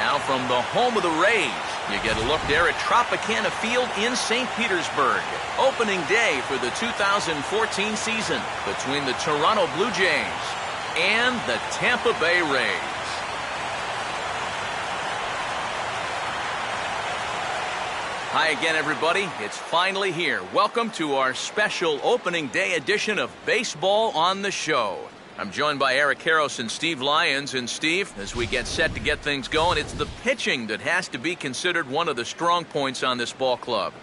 Now from the home of the Rays, you get a look there at Tropicana Field in St. Petersburg. Opening day for the 2014 season between the Toronto Blue Jays and the Tampa Bay Rays. Hi again, everybody. It's finally here. Welcome to our special opening day edition of Baseball on the Show. I'm joined by Eric Karros and Steve Lyons. And Steve, as we get set to get things going, it's the pitching that has to be considered one of the strong points on this ball club.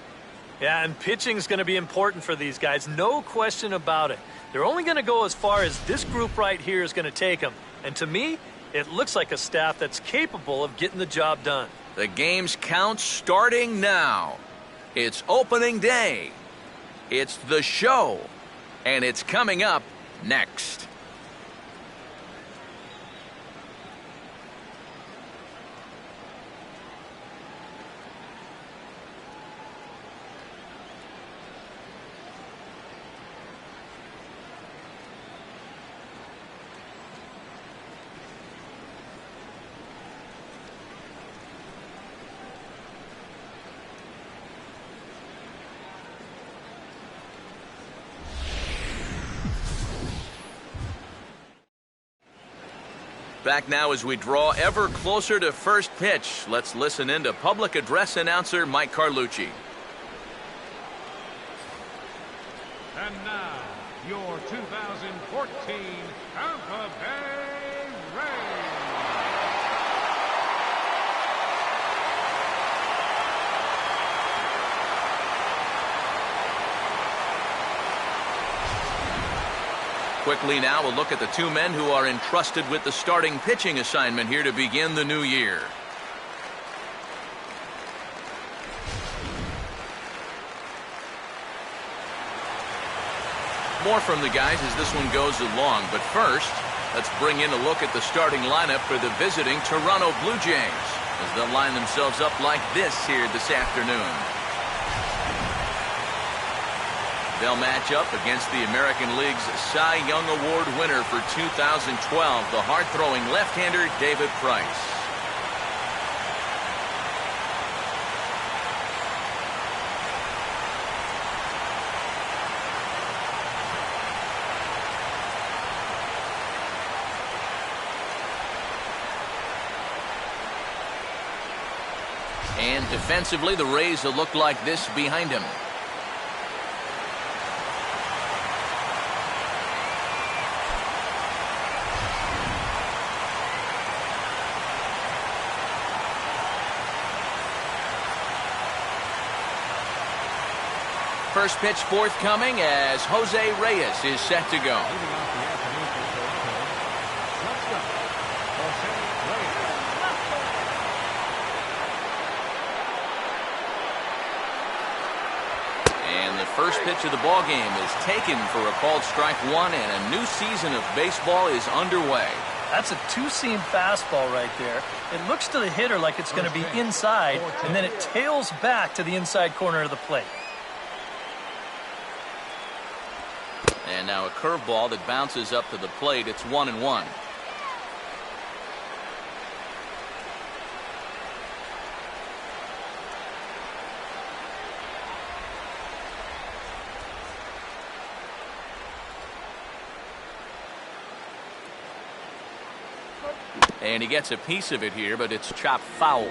Yeah, and pitching's going to be important for these guys. No question about it. They're only going to go as far as this group right here is going to take them. And to me, it looks like a staff that's capable of getting the job done. The game's count starting now. It's opening day. It's the show. And it's coming up next. Back now as we draw ever closer to first pitch. Let's listen in to public address announcer Mike Carlucci. And now, your 2014 Tampa Bay Rays. Quickly now, we'll look at the two men who are entrusted with the starting pitching assignment here to begin the new year. More from the guys as this one goes along, but first, let's bring in a look at the starting lineup for the visiting Toronto Blue Jays as they'll line themselves up like this here this afternoon. They'll match up against the American League's Cy Young Award winner for 2012, the hard-throwing left-hander David Price. And defensively, the Rays will look like this behind him. First pitch forthcoming as Jose Reyes is set to go. And the first pitch of the ball game is taken for a called strike one, and a new season of baseball is underway. That's a two-seam fastball right there. It looks to the hitter like it's going to be inside, and then it tails back to the inside corner of the plate. And now a curveball that bounces up to the plate. It's 1-1. And he gets a piece of it here, but it's chopped foul.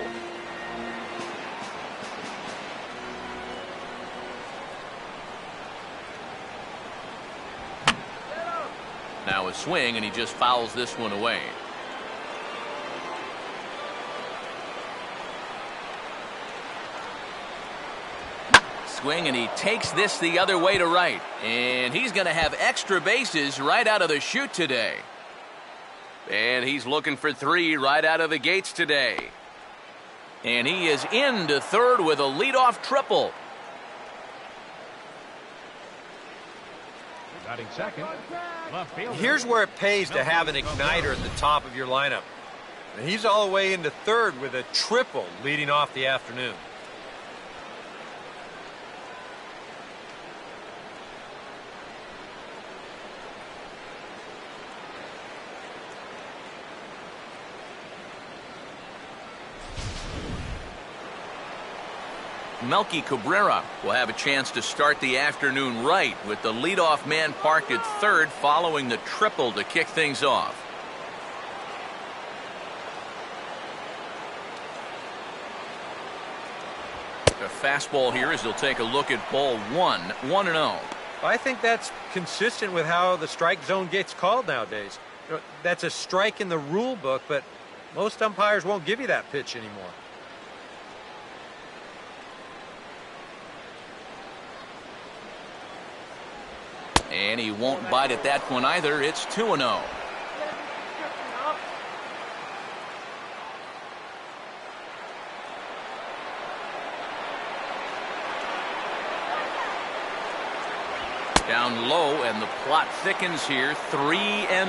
Now a swing, and he just fouls this one away. Swing, and he takes this the other way to right. And he's going to have extra bases right out of the chute today. And he's looking for three right out of the gates today. And he is into third with a leadoff triple. Batting second. Here's where it pays to have an igniter at the top of your lineup. And he's all the way into third with a triple leading off the afternoon. Melky Cabrera will have a chance to start the afternoon right with the leadoff man parked at third following the triple to kick things off. A fastball here as he'll take a look at ball 1-0. I think that's consistent with how the strike zone gets called nowadays. That's a strike in the rule book, but most umpires won't give you that pitch anymore. And he won't bite at that one either. It's 2-0. Down low, and the plot thickens here. 3-0.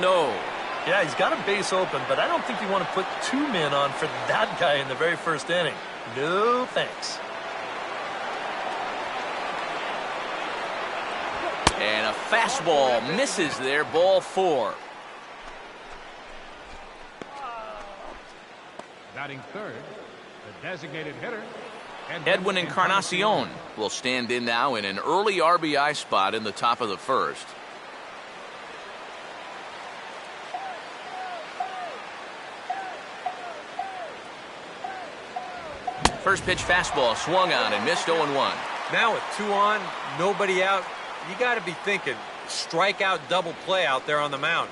Yeah, he's got a base open, but I don't think you want to put two men on for that guy in the very first inning. No thanks. And a fastball misses there, ball 4. Batting third, the designated hitter, Edwin Encarnacion will stand in now in an early RBI spot in the top of the first. First pitch fastball swung on and missed 0-1. Now with 2 on, nobody out, you got to be thinking strikeout double play out there on the mound.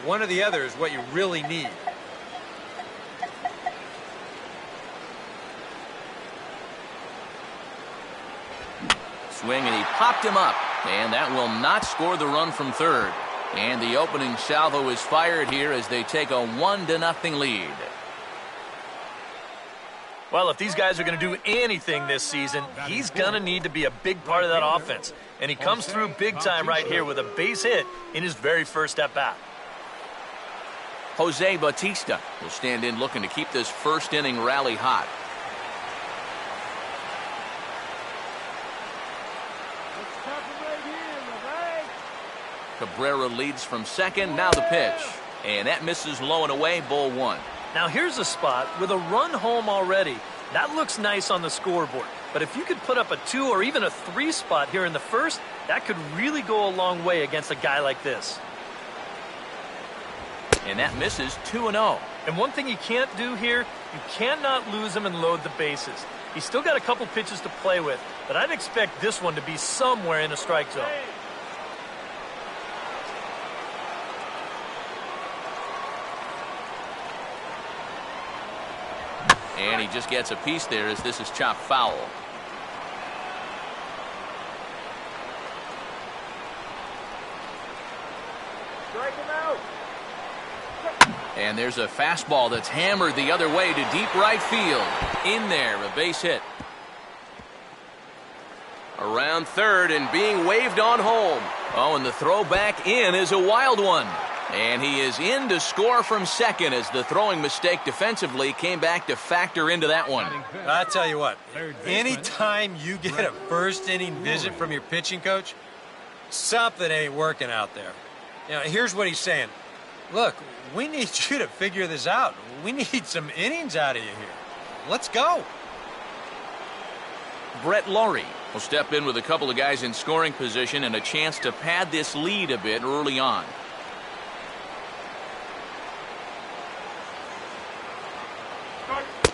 One or the other is what you really need. Swing, and he popped him up, and that will not score the run from third. And the opening salvo is fired here as they take a 1-0 lead. Well, if these guys are going to do anything this season, he's going to need to be a big part of that offense. And he comes through big time right here with a base hit in his very first at-bat. Jose Bautista will stand in looking to keep this first inning rally hot. Cabrera leads from second. Now the pitch. And that misses low and away, ball 1. Now here's a spot with a run home already. That looks nice on the scoreboard. But if you could put up a 2 or even a 3 spot here in the first, that could really go a long way against a guy like this. And that misses 2-0. And one thing you can't do here, you cannot lose him and load the bases. He's still got a couple pitches to play with, but I'd expect this one to be somewhere in a strike zone. And he just gets a piece there as this is chopped foul. Strike him out. And there's a fastball that's hammered the other way to deep right field. In there, a base hit. Around third and being waved on home. Oh, and the throw back in is a wild one. And he is in to score from second as the throwing mistake defensively came back to factor into that one. I'll tell you what, anytime you get a first inning visit from your pitching coach, something ain't working out there. You know, here's what he's saying. Look, we need you to figure this out. We need some innings out of you here. Let's go. Brett Laurie will step in with a couple of guys in scoring position and a chance to pad this lead a bit early on.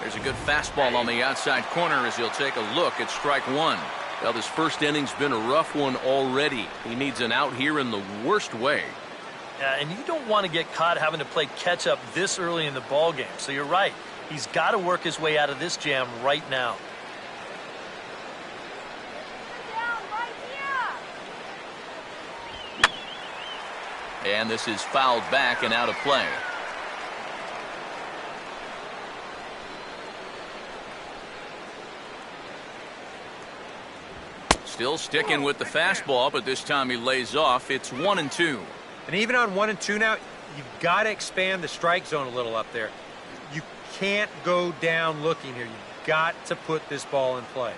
There's a good fastball on the outside corner as he'll take a look at strike 1. Well, this first inning's been a rough one already. He needs an out here in the worst way. And you don't want to get caught having to play catch up this early in the ball game. So you're right. He's got to work his way out of this jam right now. And this is fouled back and out of play. Still sticking with the fastball, but this time he lays off. It's 1-2. And even on 1-2 now, you've got to expand the strike zone a little up there. You can't go down looking here. You've got to put this ball in play.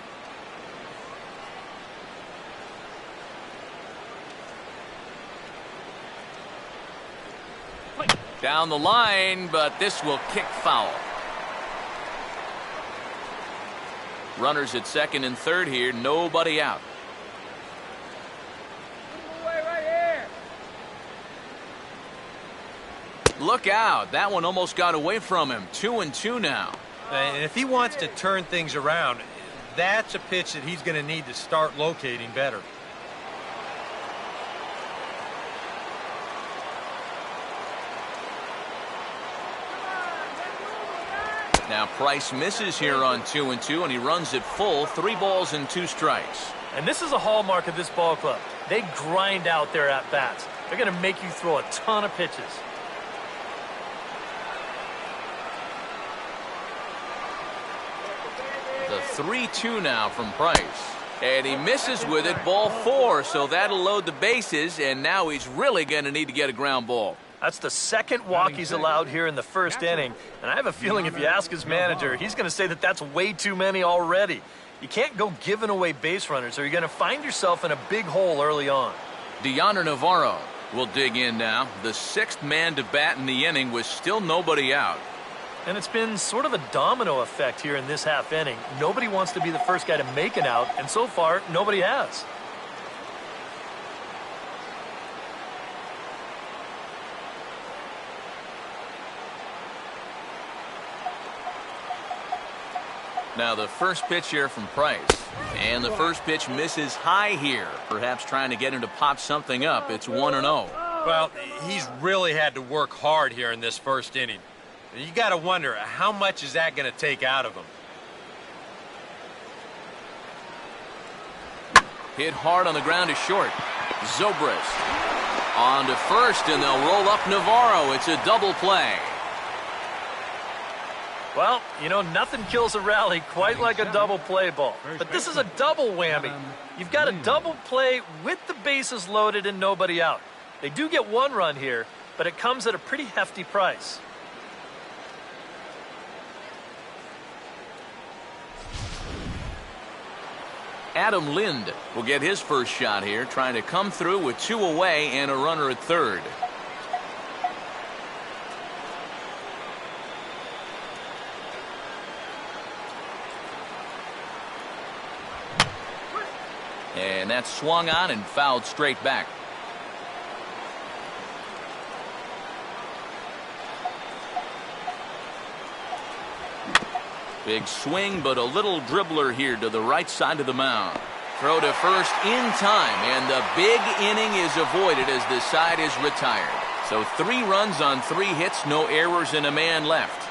Down the line, but this will kick foul. Runners at second and third here, nobody out. Look out, that one almost got away from him. 2-2 now. And if he wants to turn things around, that's a pitch that he's going to need to start locating better. Now Price misses here on 2-2, and he runs it full. 3 balls and 2 strikes. And this is a hallmark of this ball club. They grind out their at-bats. They're going to make you throw a ton of pitches. The 3-2 now from Price. And he misses with it, ball 4, so that'll load the bases, and now he's really going to need to get a ground ball. That's the second walk he's allowed here in the first inning, and I have a feeling if you ask his manager, he's going to say that that's way too many already. You can't go giving away base runners, or you're going to find yourself in a big hole early on. Deoner Navarro will dig in now. The 6th man to bat in the inning with still nobody out. And it's been sort of a domino effect here in this half inning. Nobody wants to be the first guy to make an out, and so far, nobody has. Now the first pitch here from Price. And the first pitch misses high here. Perhaps trying to get him to pop something up. It's 1-0. Well, he's really had to work hard here in this first inning. You got to wonder, how much is that going to take out of him? Hit hard on the ground to short. Zobrist on to first, and they'll roll up Navarro. It's a double play. Well, you know, nothing kills a rally quite like a double play ball. But this is a double whammy. You've got a double play with the bases loaded and nobody out. They do get 1 run here, but it comes at a pretty hefty price. Adam Lind will get his first shot here, trying to come through with 2 away and a runner at third. And that's swung on and fouled straight back. Big swing, but a little dribbler here to the right side of the mound. Throw to first in time, and the big inning is avoided as the side is retired. So 3 runs on 3 hits, no errors, and a man left.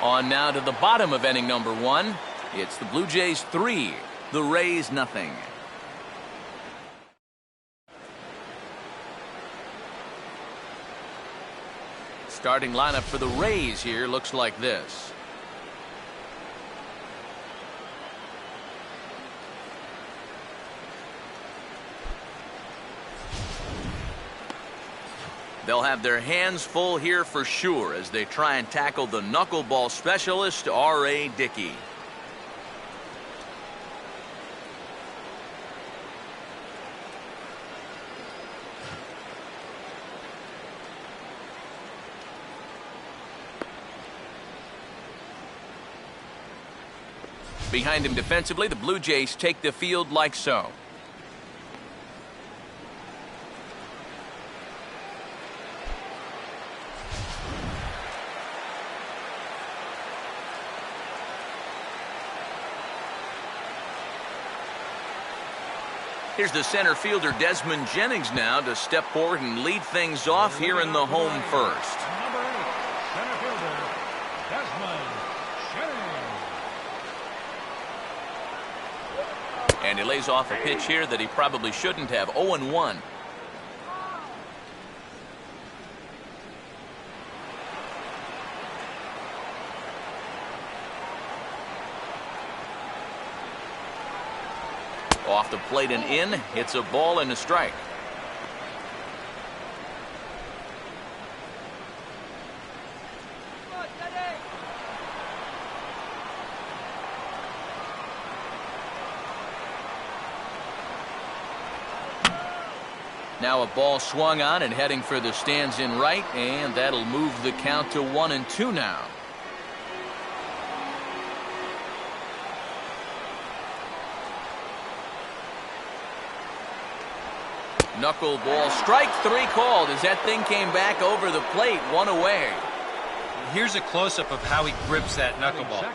On now to the bottom of inning number 1. It's the Blue Jays 3, the Rays nothing. Starting lineup for the Rays here looks like this. They'll have their hands full here for sure as they try and tackle the knuckleball specialist, R.A. Dickey. Behind him defensively, the Blue Jays take the field like so. Here's the center fielder Desmond Jennings now to step forward and lead things off here in the home first. Number 8, center fielder, Desmond Jennings. And he lays off a pitch here that he probably shouldn't have. 0-1. Off the plate and in. It's a ball and a strike. Now a ball swung on and heading for the stands in right, and that'll move the count to 1-2 now. Knuckleball, strike 3 called as that thing came back over the plate, 1 away. Here's a close-up of how he grips that knuckleball.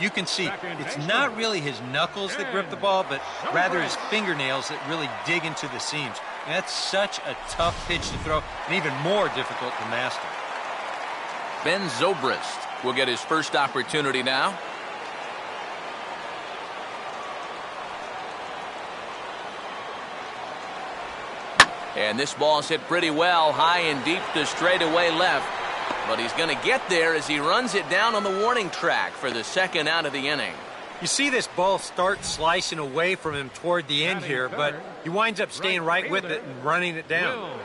You can see it's not really his knuckles that grip the ball, but rather his fingernails that really dig into the seams. And that's such a tough pitch to throw and even more difficult to master. Ben Zobrist will get his first opportunity now. And this ball's hit pretty well, high and deep to straightaway left. But he's going to get there as he runs it down on the warning track for the second out of the inning. You see this ball start slicing away from him toward the end here, but he winds up staying right with it and running it down.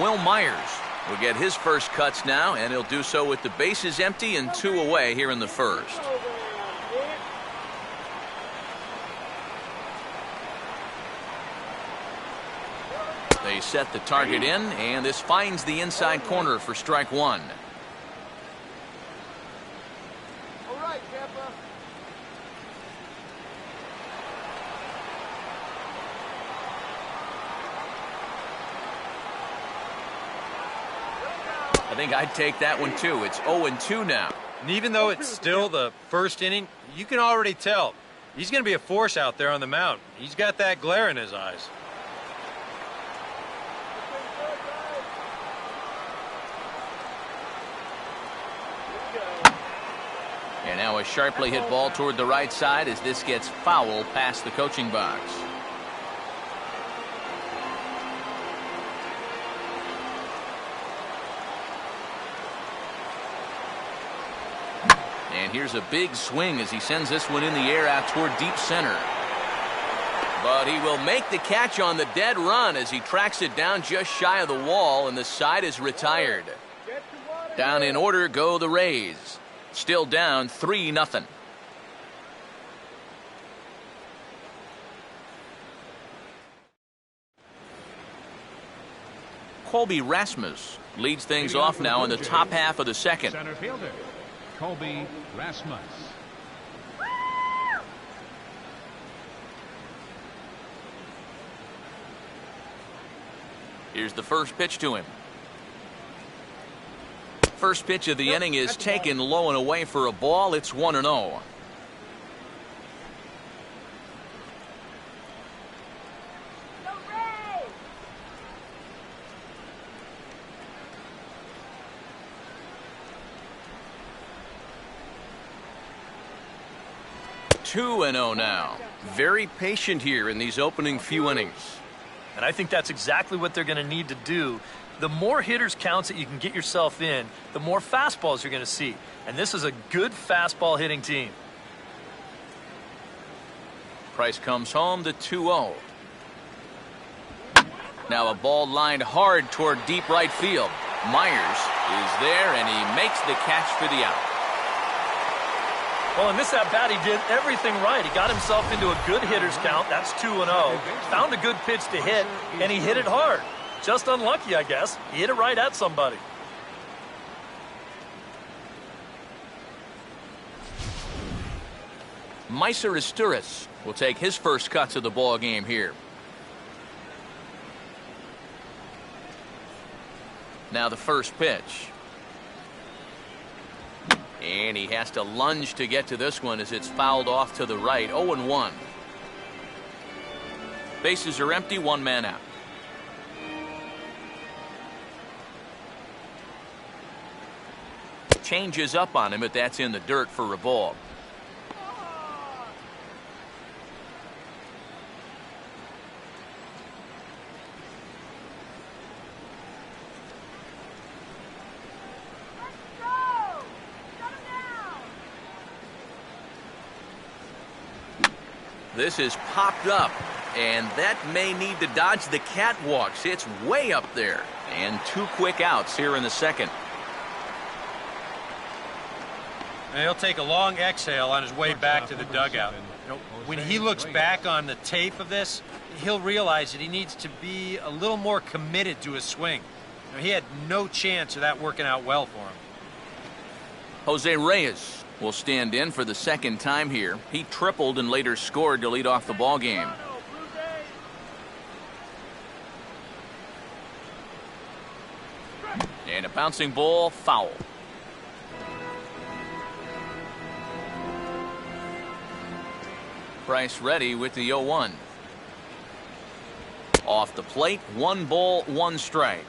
Will Myers will get his first cuts now, and he'll do so with the bases empty and 2 away here in the first. They set the target in, and this finds the inside corner for strike 1. All right, Tampa. I think I'd take that one too. It's 0-2 now. And even though it's still the first inning, you can already tell he's going to be a force out there on the mound. He's got that glare in his eyes. And now a sharply hit ball toward the right side as this gets foul past the coaching box. And here's a big swing as he sends this one in the air out toward deep center. But he will make the catch on the dead run as he tracks it down just shy of the wall, and the side is retired. Down in order go the Rays. Still down 3-0. Colby Rasmus leads things off now in the top half of the second. Center fielder, Colby Rasmus. Here's the first pitch to him. First pitch of the inning is taken low and away for a ball. It's 1-0. Two and 0 now. Very patient here in these opening few innings. And I think that's exactly what they're going to need to do. The more hitters counts that you can get yourself in, the more fastballs you're going to see. And this is a good fastball hitting team. Price comes home to 2-0. Now a ball lined hard toward deep right field. Myers is there, and he makes the catch for the out. Well, in this at-bat, he did everything right. He got himself into a good hitter's count. That's 2-0. Found a good pitch to hit, and he hit it hard. Just unlucky, I guess. He hit it right at somebody. Meiser Isturis will take his first cuts of the ball game here. Now the first pitch. And he has to lunge to get to this one as it's fouled off to the right. 0-1. Bases are empty, 1 man out. Changes up on him, but that's in the dirt for a ball. This is popped up, and that may need to dodge the catwalks. It's way up there, and 2 quick outs here in the second. And he'll take a long exhale on his way back to the dugout. When he looks back on the tape of this, he'll realize that he needs to be a little more committed to his swing. He had no chance of that working out well for him. Jose Reyes will stand in for the second time here. He tripled and later scored to lead off the ball game. Bouncing ball, foul. Price ready with the 0-1. Off the plate, 1 ball, 1 strike.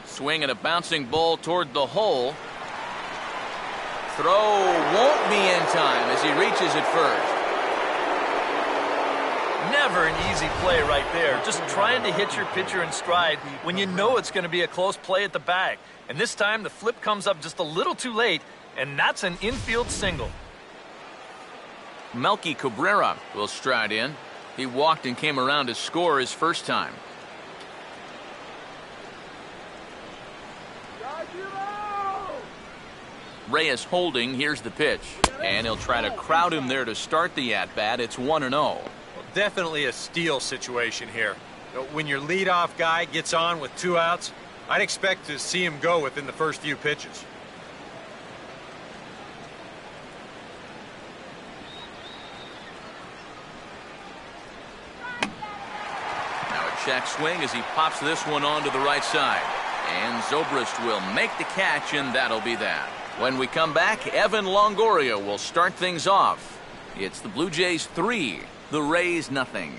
Swing and a bouncing ball toward the hole. Throw won't be in time as he reaches it first. Never an easy play right there. Just trying to hit your pitcher in stride when you know it's going to be a close play at the bag. And this time the flip comes up just a little too late, and that's an infield single. Melky Cabrera will stride in. He walked and came around to score his first time. Reyes holding. Here's the pitch. And he'll try to crowd him there to start the at-bat. It's 1-0. Definitely a steal situation here. When your leadoff guy gets on with 2 outs, I'd expect to see him go within the first few pitches. Now a check swing as he pops this one onto the right side. And Zobrist will make the catch, and that'll be that. When we come back, Evan Longoria will start things off. It's the Blue Jays 3, the Rays nothing.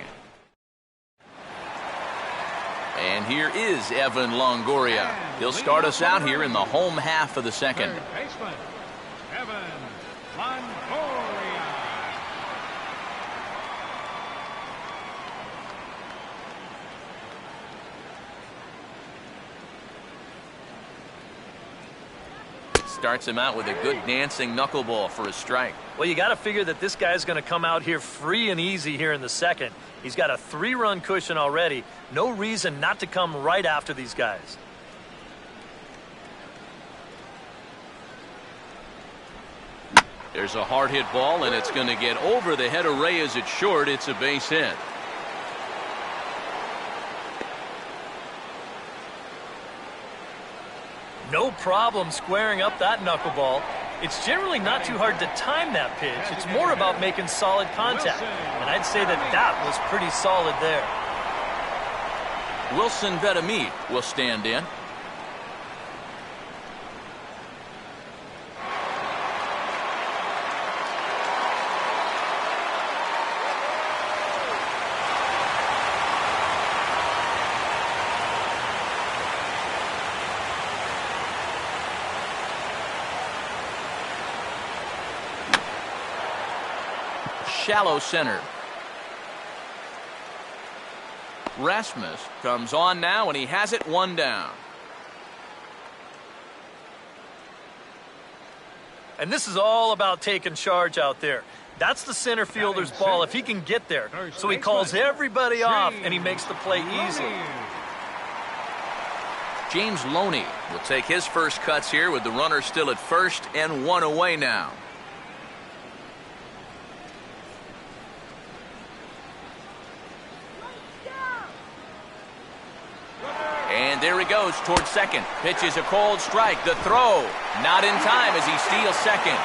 And here is Evan Longoria. He'll start us out here in the home half of the second. Third baseman, Evan Longoria. Starts him out with a good dancing knuckleball for a strike. Well, you got to figure that this guy's going to come out here free and easy here in the second. He's got a 3-run cushion already. No reason not to come right after these guys. There's a hard hit ball, and it's going to get over the head of Reyes at short. It's a base hit. No problem squaring up that knuckleball. It's generally not too hard to time that pitch. It's more about making solid contact. And I'd say that that was pretty solid there. Wilson Betamit will stand in. Shallow center. Rasmus comes on now, and he has it 1 down. And this is all about taking charge out there. That's the center fielder's ball if he can get there. So he calls everybody off, and he makes the play easy. James Loney will take his first cuts here with the runner still at first and 1 away now. And there he goes towards second. Pitch is a cold strike. The throw not in time as he steals second.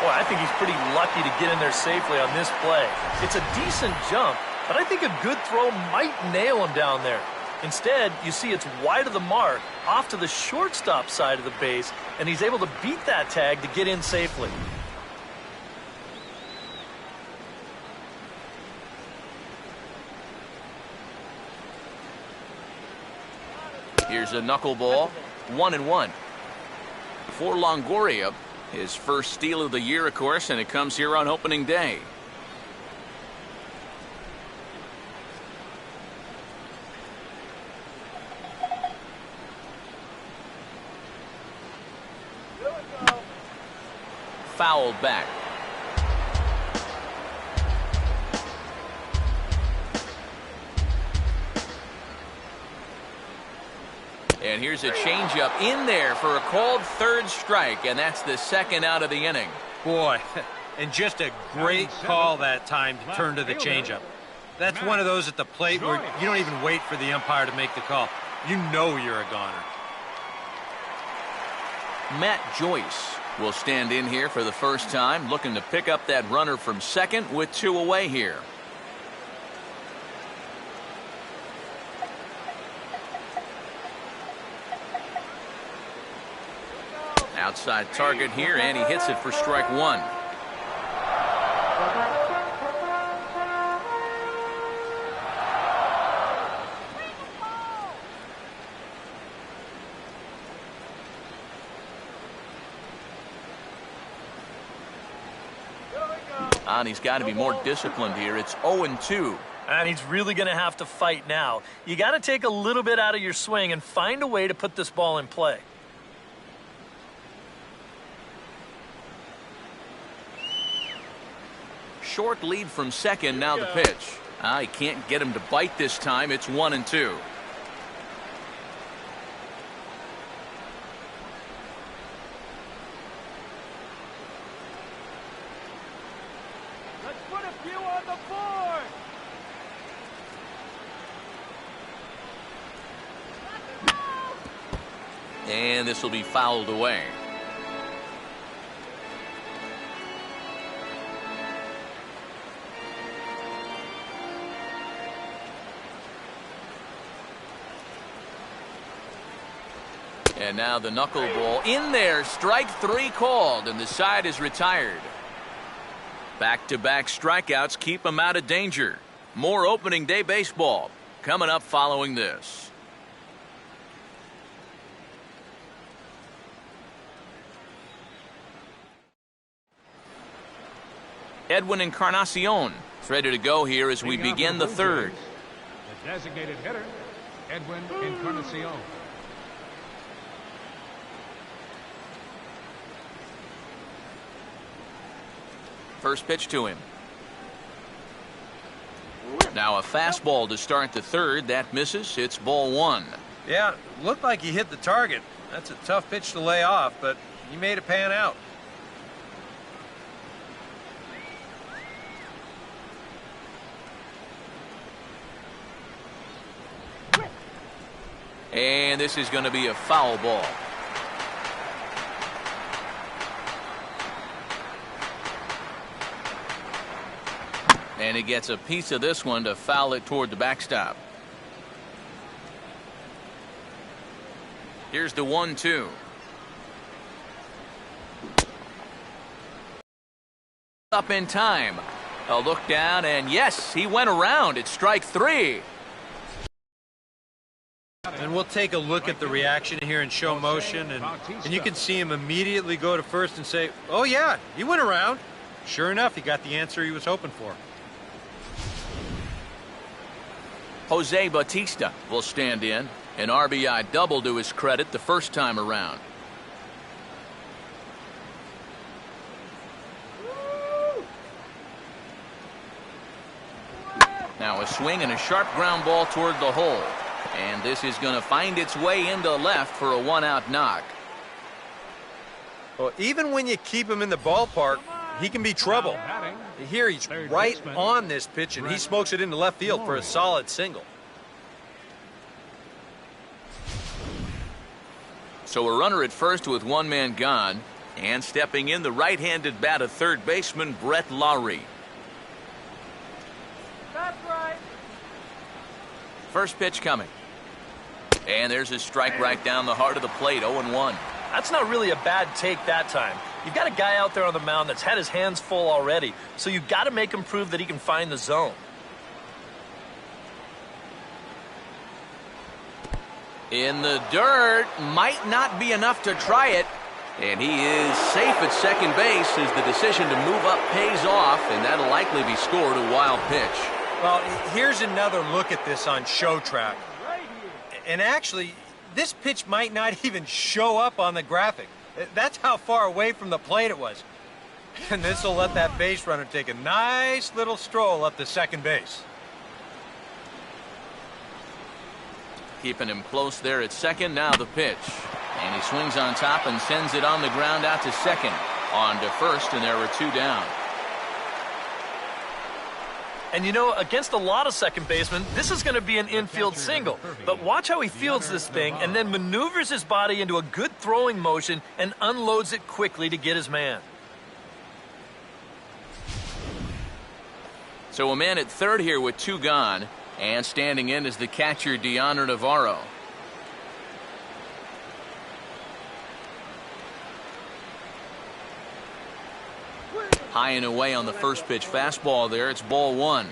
Boy, I think he's pretty lucky to get in there safely on this play. It's a decent jump, but I think a good throw might nail him down there. Instead, you see it's wide of the mark, off to the shortstop side of the base, and he's able to beat that tag to get in safely. Here's a knuckleball, 1-1. For Longoria, his first steal of the year, of course, and it comes here on opening day. Fouled back. And here's a changeup in there for a called third strike, and that's the second out of the inning. Boy, and just a great call that time to turn to the changeup. That's one of those at the plate where you don't even wait for the umpire to make the call. You know you're a goner. Matt Joyce will stand in here for the first time, looking to pick up that runner from second with 2 away here. Outside target here, and he hits it for strike 1. And he's got to be more disciplined here. It's 0-2. And he's really going to have to fight now. You got to take a little bit out of your swing and find a way to put this ball in play. Short lead from second, now the pitch. He can't get him to bite this time. It's 1-2. Let's put a few on the board. And this will be fouled away. And now the knuckleball in there. Strike 3 called, and the side is retired. Back-to-back strikeouts keep him out of danger. More opening day baseball coming up following this. Edwin Encarnacion is ready to go here as we begin the third. The designated hitter, Edwin Encarnacion. First pitch to him. Now a fastball to start the third. That misses. It's ball 1. Yeah, looked like he hit the target. That's a tough pitch to lay off, but he made it pan out. And this is going to be a foul ball. And he gets a piece of this one to foul it toward the backstop. Here's the 1-2. Up in time. A look down, and yes, he went around. It's strike 3. And we'll take a look at the reaction here in show motion, and you can see him immediately go to first and say, oh yeah, he went around. Sure enough, he got the answer he was hoping for. Jose Bautista will stand in. An RBI double to his credit the first time around. Now a swing and a sharp ground ball toward the hole. And this is going to find its way into left for a 1-out knock. Well, even when you keep him in the ballpark, he can be trouble. Here he's right on this pitch, and he smokes it into left field for a solid single. So a runner at first with 1 man gone, and stepping in the right-handed bat of third baseman Brett Lowry. That's right. First pitch coming. And there's a strike right down the heart of the plate, 0-1. That's not really a bad take that time. You've got a guy out there on the mound that's had his hands full already, so you've got to make him prove that he can find the zone. In the dirt, might not be enough to try it. And he is safe at second base as the decision to move up pays off, and that'll likely be scored a wild pitch. Well, here's another look at this on show track. And actually, this pitch might not even show up on the graphic. That's how far away from the plate it was. And this will let that base runner take a nice little stroll up to second base. Keeping him close there at second. Now the pitch. And he swings on top and sends it on the ground out to second. On to first, and there were 2 down. And you know, against a lot of second basemen, this is going to be an infield single. But watch how he fields this thing and then maneuvers his body into a good throwing motion and unloads it quickly to get his man. So a man at third here with 2 gone, and standing in is the catcher, Deanna Navarro. High and away on the first pitch fastball there. It's ball 1.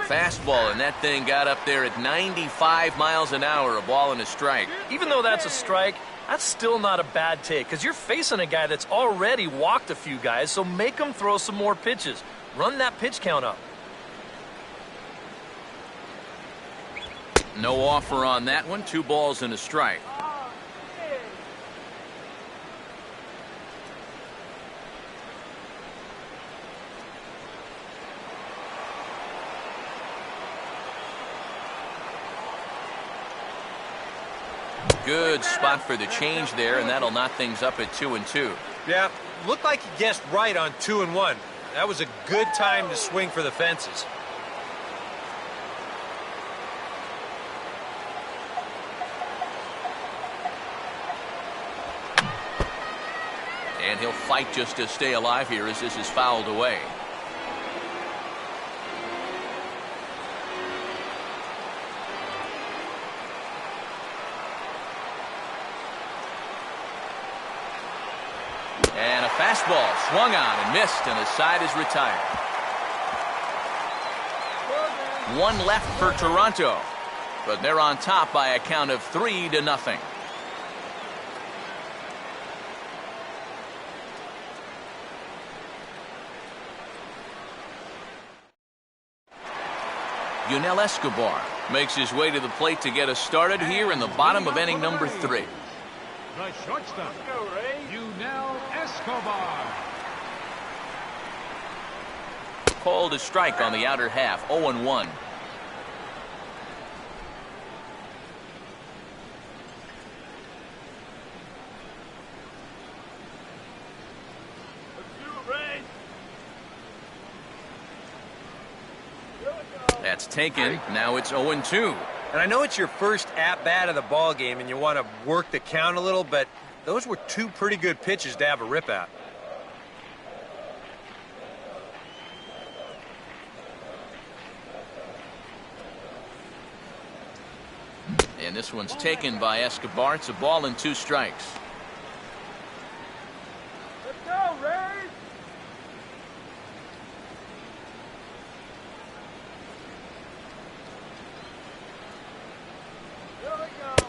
Fastball, and that thing got up there at 95 miles an hour, a ball and a strike. Even though that's a strike, that's still not a bad take because you're facing a guy that's already walked a few guys, so make him throw some more pitches. Run that pitch count up. No offer on that one. 2 balls and a strike. Good spot for the change there, and that'll knock things up at 2-2. Yeah, looked like he guessed right on 2-1. That was a good time to swing for the fences. And he'll fight just to stay alive here as this is fouled away. And a fastball swung on and missed, and the side is retired. 1 left for Toronto, but they're on top by a count of 3-0. Yunel Escobar makes his way to the plate to get us started here in the bottom of inning number 3. The shortstop, Yunel Escobar. Called a strike on the outer half, 0-1. That's taken. Now it's 0-2. And I know it's your first at-bat of the ball game and you want to work the count a little, but those were 2 pretty good pitches to have a rip at. And this one's taken by Escobar. It's a ball and 2 strikes. Let's go, Ray!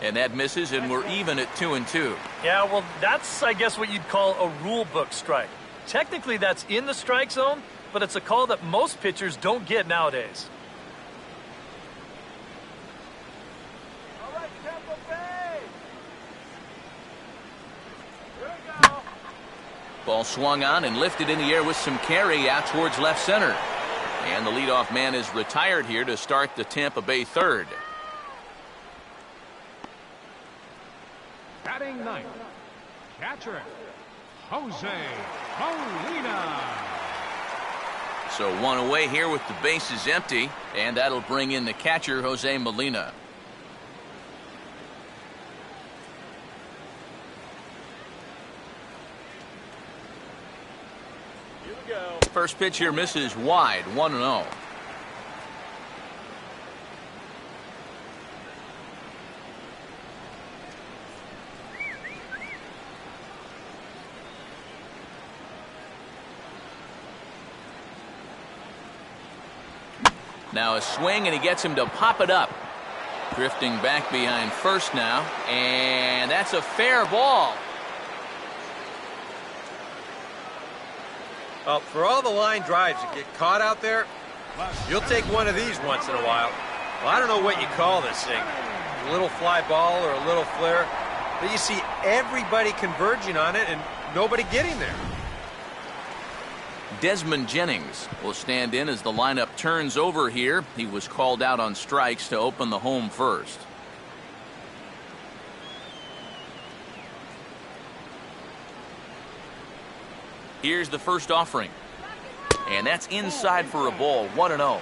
And that misses, and we're even at 2-2. Yeah, well, that's, I guess, what you'd call a rule book strike. Technically, that's in the strike zone, but it's a call that most pitchers don't get nowadays. All right, Tampa Bay! Here we go! Ball swung on and lifted in the air with some carry out towards left center. And the leadoff man is retired here to start the Tampa Bay third. Batting ninth, catcher, Jose Molina. So 1 away here with the bases empty, and that'll bring in the catcher, Jose Molina. Here we go. First pitch here misses wide, 1-0. Now a swing, and he gets him to pop it up. Drifting back behind first now, and that's a fair ball. Well, for all the line drives that get caught out there, you'll take one of these once in a while. Well, I don't know what you call this thing. A little fly ball or a little flare. But you see everybody converging on it and nobody getting there. Desmond Jennings will stand in as the lineup turns over here. He was called out on strikes to open the home first. Here's the first offering. And that's inside for a ball, 1-0.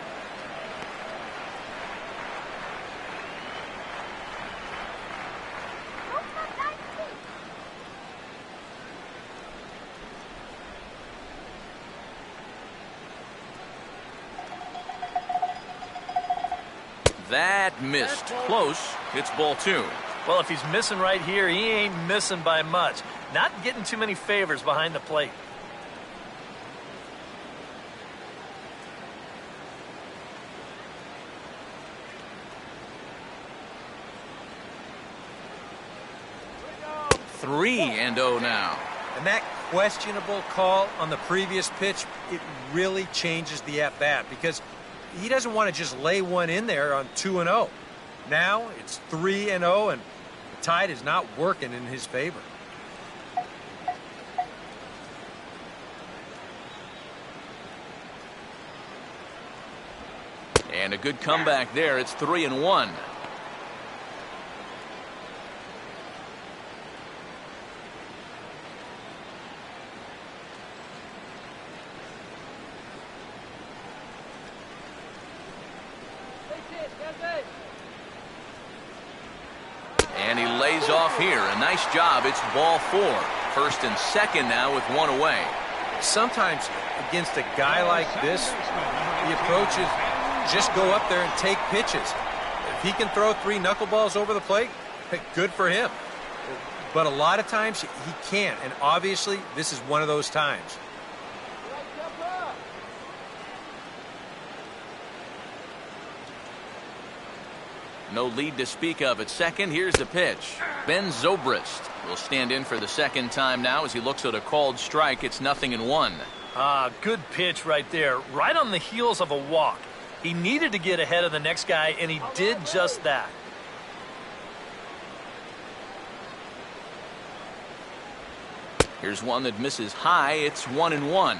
That missed. Close. It's ball 2. Well, if he's missing right here, he ain't missing by much. Not getting too many favors behind the plate. Three and 0 now. And that questionable call on the previous pitch, it really changes the at-bat because he doesn't want to just lay one in there on 2-0. Now it's 3-0, and the tide is not working in his favor. And a good comeback there. It's 3-1. And he lays off here. A nice job. It's ball 4. First and second now with one away. Sometimes against a guy like this, the approach is just go up there and take pitches. If he can throw 3 knuckleballs over the plate, good for him. But a lot of times he can't, and obviously this is one of those times. No lead to speak of at second. Here's the pitch. Ben Zobrist will stand in for the second time now as he looks at a called strike. It's 0-1. Good pitch right there. Right on the heels of a walk. He needed to get ahead of the next guy, and he did just that. Here's one that misses high. It's 1-1.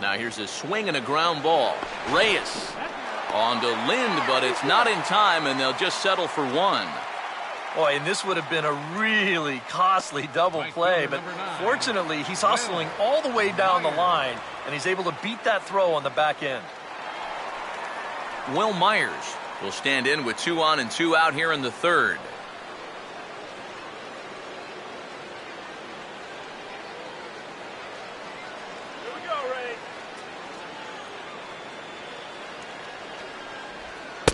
Now here's a swing and a ground ball. Reyes on to Lind, but it's not in time, and they'll just settle for 1. Boy, and this would have been a really costly double play, but fortunately he's hustling all the way down the line, and he's able to beat that throw on the back end. Will Myers will stand in with 2 on and 2 out here in the third.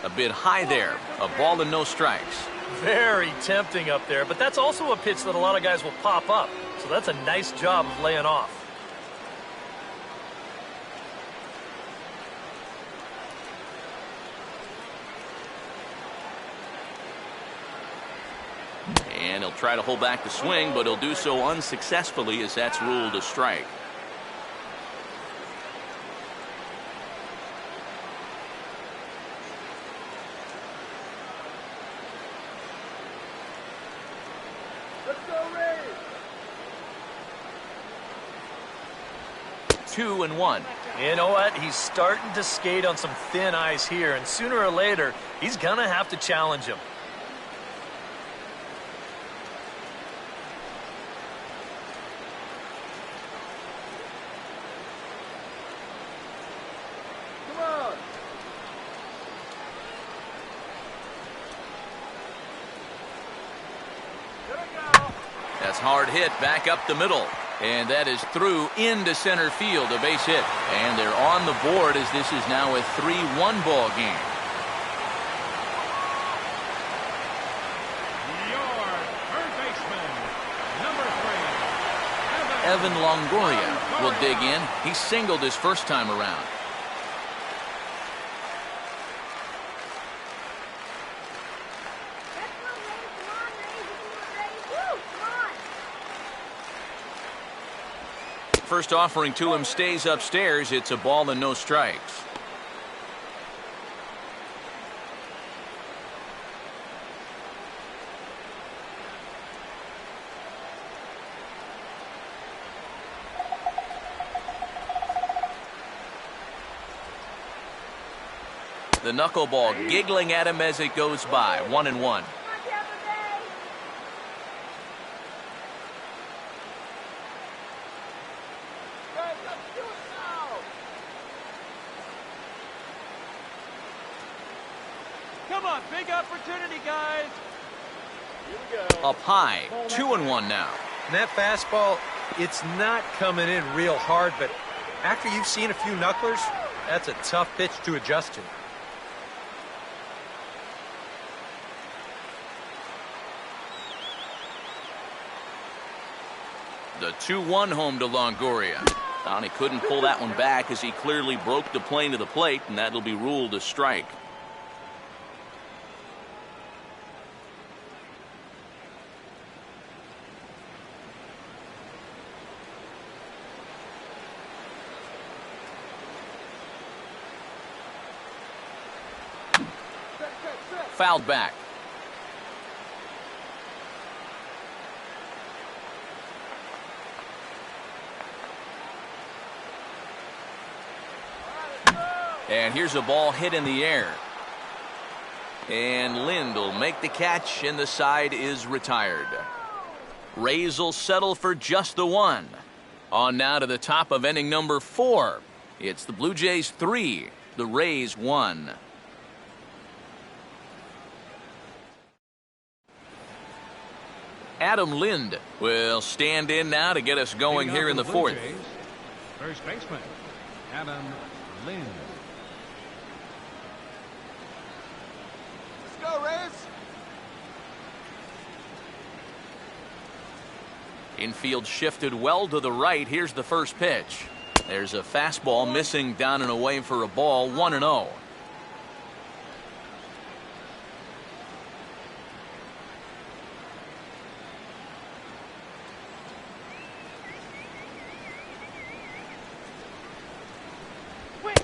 A bit high there. A ball and no strikes. Very tempting up there, but that's also a pitch that a lot of guys will pop up. So that's a nice job of laying off. And he'll try to hold back the swing, but he'll do so unsuccessfully as that's ruled a strike. Let's go, Ray! 2-1. You know what? He's starting to skate on some thin ice here, and sooner or later, he's going to have to challenge him. Come on! Here we go! That's hard hit back up the middle. And that is through into center field, a base hit. And they're on the board as this is now a 3-1 ball game. Your third baseman, number 3, Evan Longoria will dig in. He singled his first time around. First offering to him stays upstairs. It's a ball and no strikes. The knuckleball giggling at him as it goes by. 1-1. Come on, big opportunity, guys. Here we go. Up high. 2-1 now. And that fastball, it's not coming in real hard, but after you've seen a few knucklers, that's a tough pitch to adjust to. The 2-1 home to Longoria. He couldn't pull that one back as he clearly broke the plane to the plate, and that'll be ruled a strike. Fouled back. And here's a ball hit in the air. And Lind will make the catch, and the side is retired. Rays will settle for just the one. On now to the top of inning number 4. It's the Blue Jays 3, the Rays 1. Adam Lind will stand in now to get us going here in the 4th. First baseman, Adam Lind. Let's go, Rays. Infield shifted well to the right. Here's the first pitch. There's a fastball missing down and away for a ball. 1-0.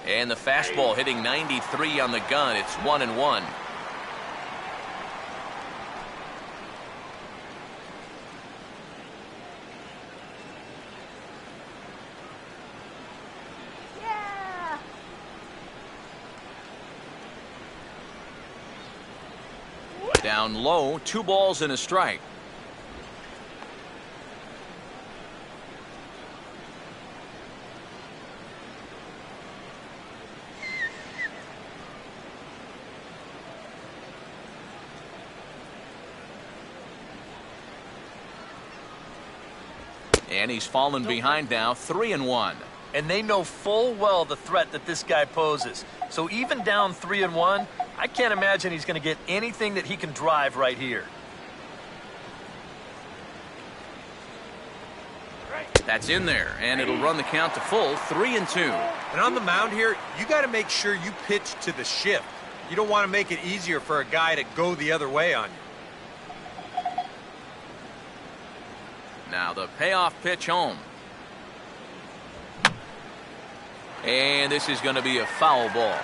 And the fastball hitting 93 on the gun. It's 1-1. Yeah. Down low, 2 balls and a strike. And he's fallen behind now, 3-1. And they know full well the threat that this guy poses. So even down 3-1, I can't imagine he's going to get anything that he can drive right here. That's in there, and it'll run the count to full, 3-2. And on the mound here, you got to make sure you pitch to the shift. You don't want to make it easier for a guy to go the other way on you. Now the payoff pitch home. And this is going to be a foul ball.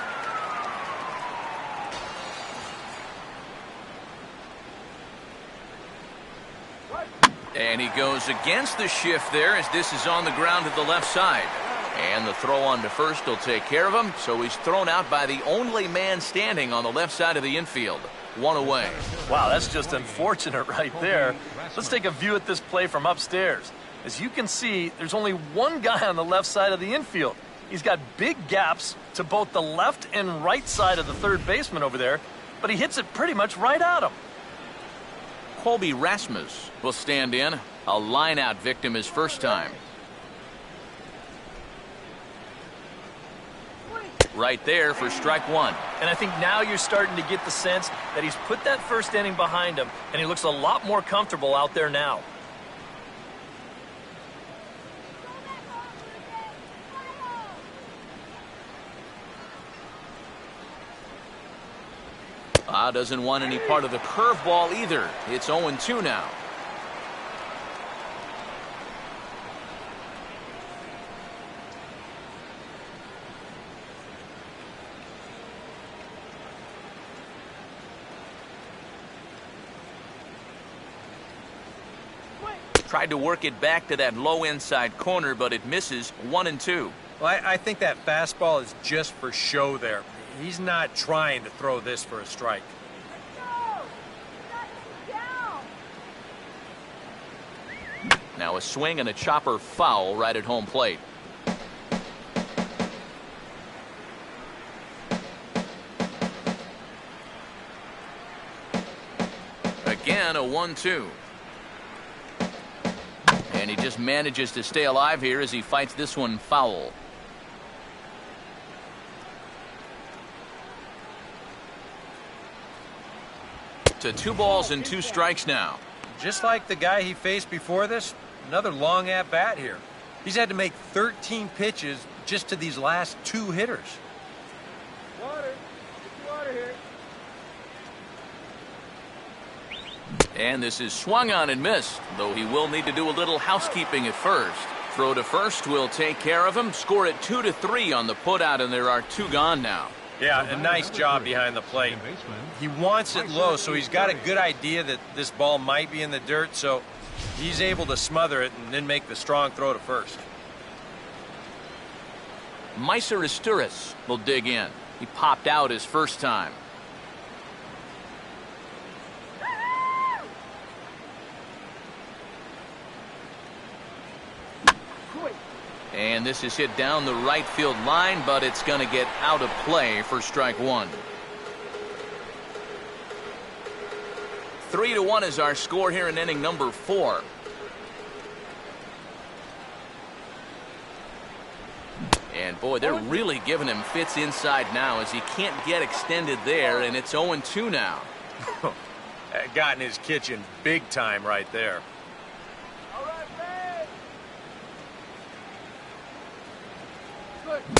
And he goes against the shift there as this is on the ground to the left side. And the throw on to first will take care of him. So he's thrown out by the only man standing on the left side of the infield. 1 away. Wow, that's just unfortunate right there. Let's take a view at this play from upstairs. As you can see, there's only one guy on the left side of the infield. He's got big gaps to both the left and right side of the third baseman over there, but he hits it pretty much right at him. Colby Rasmus will stand in. A line-out victim his first time. Right there for strike 1. And I think now you're starting to get the sense that he's put that first inning behind him, and he looks a lot more comfortable out there now. Doesn't want any part of the curveball either. It's 0-2 now. Tried to work it back to that low inside corner, but it misses. 1-2. Well, I think that fastball is just for show there. He's not trying to throw this for a strike. Now a swing and a chopper foul right at home plate. Again, a 1-2. And he just manages to stay alive here as he fights this one foul. To 2 balls and 2 strikes now. Just like the guy he faced before this, another long at-bat here. He's had to make 13 pitches just to these last 2 hitters. Water. Get water here. And this is swung on and missed, though he will need to do a little housekeeping at first. Throw to first will take care of him. Score it 2-3 on the putout, and there are 2 gone now. Yeah, a nice job behind the plate. He wants it low, so he's got a good idea that this ball might be in the dirt, so he's able to smother it and then make the strong throw to first. Meiser Isturis will dig in. He popped out his first time. And this is hit down the right field line, but it's going to get out of play for strike 1. 3-1 is our score here in inning number 4. And boy, they're really giving him fits inside now as he can't get extended there, and it's 0-2 now. Got in his kitchen big time right there.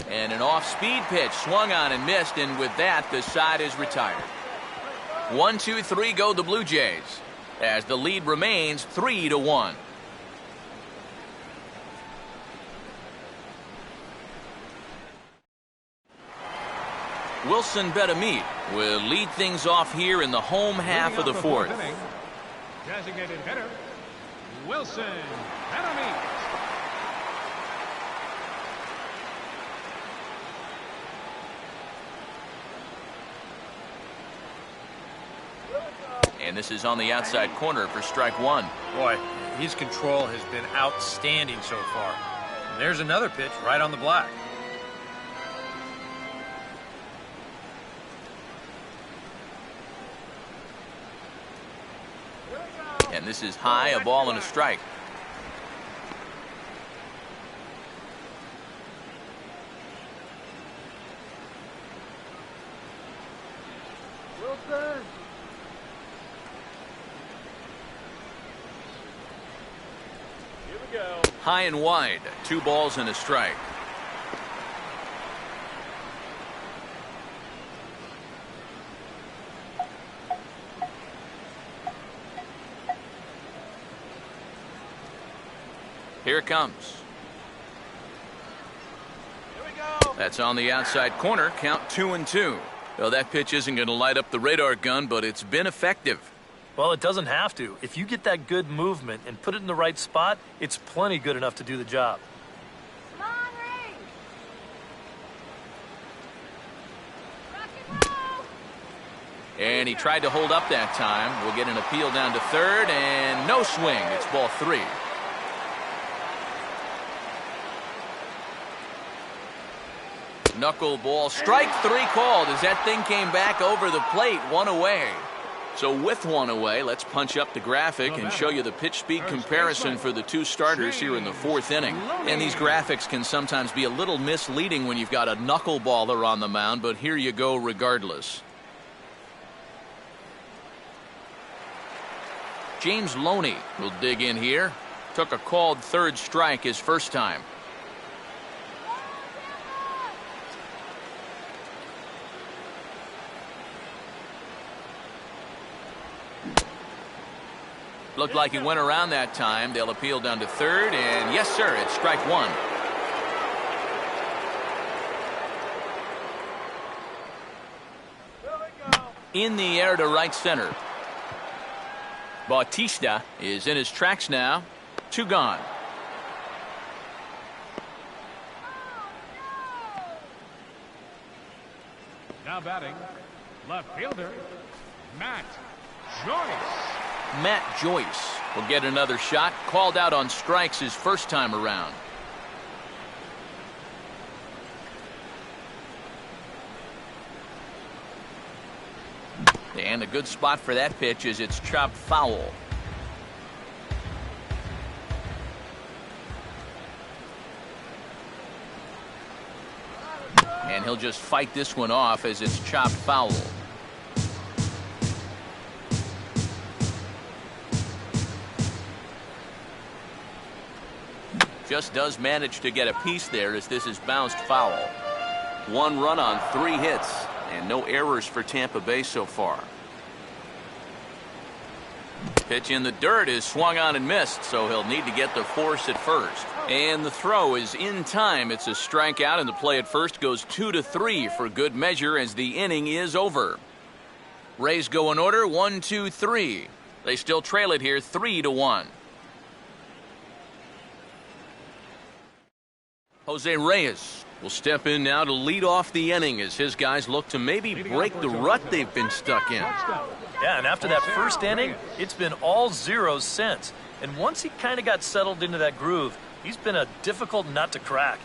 And an off-speed pitch swung on and missed, and with that, the side is retired. 1-2-3 go the Blue Jays as the lead remains 3-1. Wilson Betamit will lead things off here in the home half of the 4th. Designated hitter, Wilson Betamit. And this is on the outside corner for strike 1. Boy, his control has been outstanding so far. And there's another pitch right on the block. And this is high, a ball and a strike. Wilson. Here we go. High and wide, 2 balls and a strike. Here it comes. Here we go. That's on the outside corner, count 2-2. Well, that pitch isn't going to light up the radar gun, but it's been effective. Well, it doesn't have to. If you get that good movement and put it in the right spot, it's plenty good enough to do the job. Come on, Ray. Rock and roll. And he tried to hold up that time. We'll get an appeal down to third, and no swing. It's ball 3. Knuckleball, strike 3 called as that thing came back over the plate, 1 away. So with 1 away, let's punch up the graphic and show you the pitch speed comparison for the 2 starters here in the 4th inning. And these graphics can sometimes be a little misleading when you've got a knuckleballer on the mound, but here you go regardless. James Loney will dig in here. Took a called 3rd strike his first time. Looked like he went around that time. They'll appeal down to third, and yes, sir, it's strike 1. In the air to right center. Bautista is in his tracks now. 2 gone. Now batting, left fielder, Matt Joyce. Matt Joyce will get another shot. Called out on strikes his first time around. And a good spot for that pitch as it's chopped foul. And he'll just fight this one off as it's chopped foul. Just does manage to get a piece there as this is bounced foul. 1 run on 3 hits and no errors for Tampa Bay so far. Pitch in the dirt is swung on and missed, so he'll need to get the force at first. And the throw is in time. It's a strikeout, and the play at first goes 2-3 for good measure as the inning is over. Rays go in order 1-2-3. They still trail it here 3-1. Jose Reyes will step in now to lead off the inning as his guys look to maybe break the rut they've been stuck in. Yeah, and after that first inning, it's been all zeros since. And once he kind of got settled into that groove, he's been a difficult nut to crack.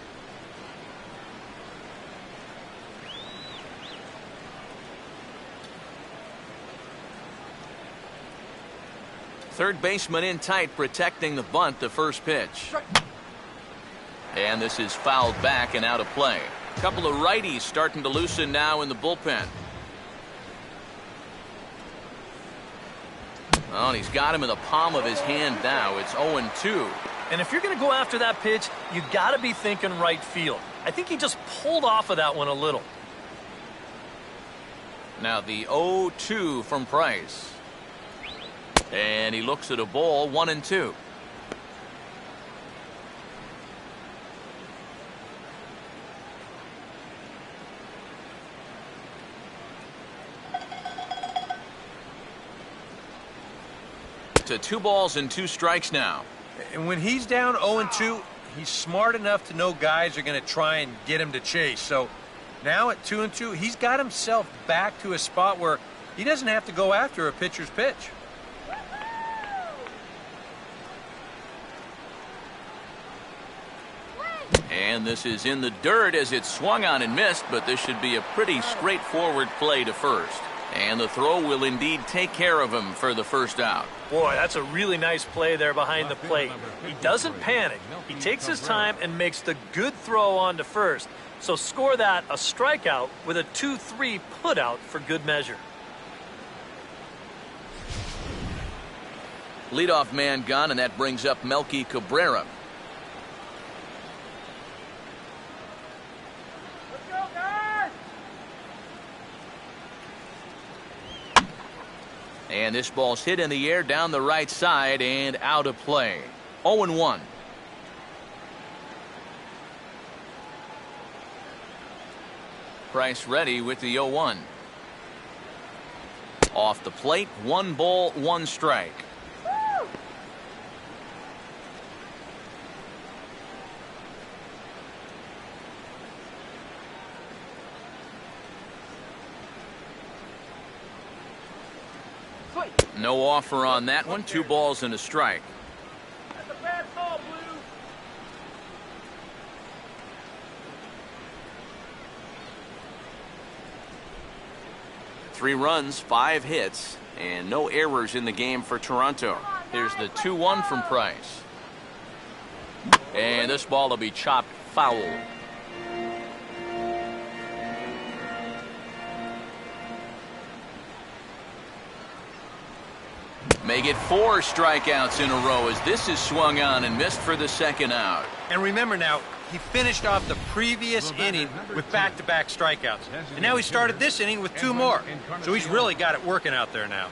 Third baseman in tight, protecting the bunt, the first pitch. And this is fouled back and out of play. A couple of righties starting to loosen now in the bullpen. Oh, and he's got him in the palm of his hand now. It's 0-2. And if you're going to go after that pitch, you got to be thinking right field. I think he just pulled off of that one a little. Now the 0-2 from Price. And he looks at a ball, 1-2. To 2 balls and 2 strikes now. And when he's down 0-2, he's smart enough to know guys are going to try and get him to chase. So now at 2-2, he's got himself back to a spot where he doesn't have to go after a pitcher's pitch. And this is in the dirt as it's swung on and missed, but this should be a pretty straightforward play to first. And the throw will indeed take care of him for the first out. Boy, that's a really nice play there behind the plate. He doesn't panic. He takes his time and makes the good throw on to first. So score that a strikeout with a 2-3 putout for good measure. Leadoff man gone, and that brings up Melky Cabrera. And this ball's hit in the air down the right side and out of play. 0-1. Price ready with the 0-1. Off the plate, 1 ball, 1 strike. No offer on that one. 2 balls and a strike. That's a bad call, Blue. Three runs, 5 hits, and no errors in the game for Toronto. Here's the 2-1 from Price. And this ball will be chopped foul. May get 4 strikeouts in a row as this is swung on and missed for the second out. And remember now, he finished off the previous inning with back-to-back strikeouts. And now he started this inning with 2 more. So he's really got it working out there now.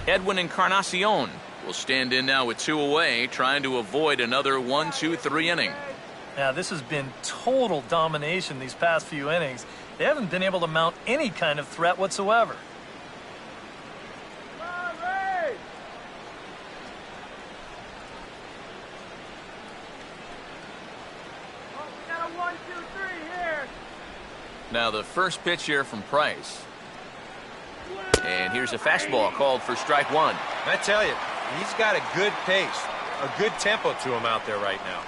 Edwin Encarnacion will stand in now with 2 away, trying to avoid another 1-2-3 inning. Now, this has been total domination these past few innings. They haven't been able to mount any kind of threat whatsoever. Now the first pitch here from Price. And here's a fastball called for strike 1. I tell you, he's got a good pace, a good tempo to him out there right now.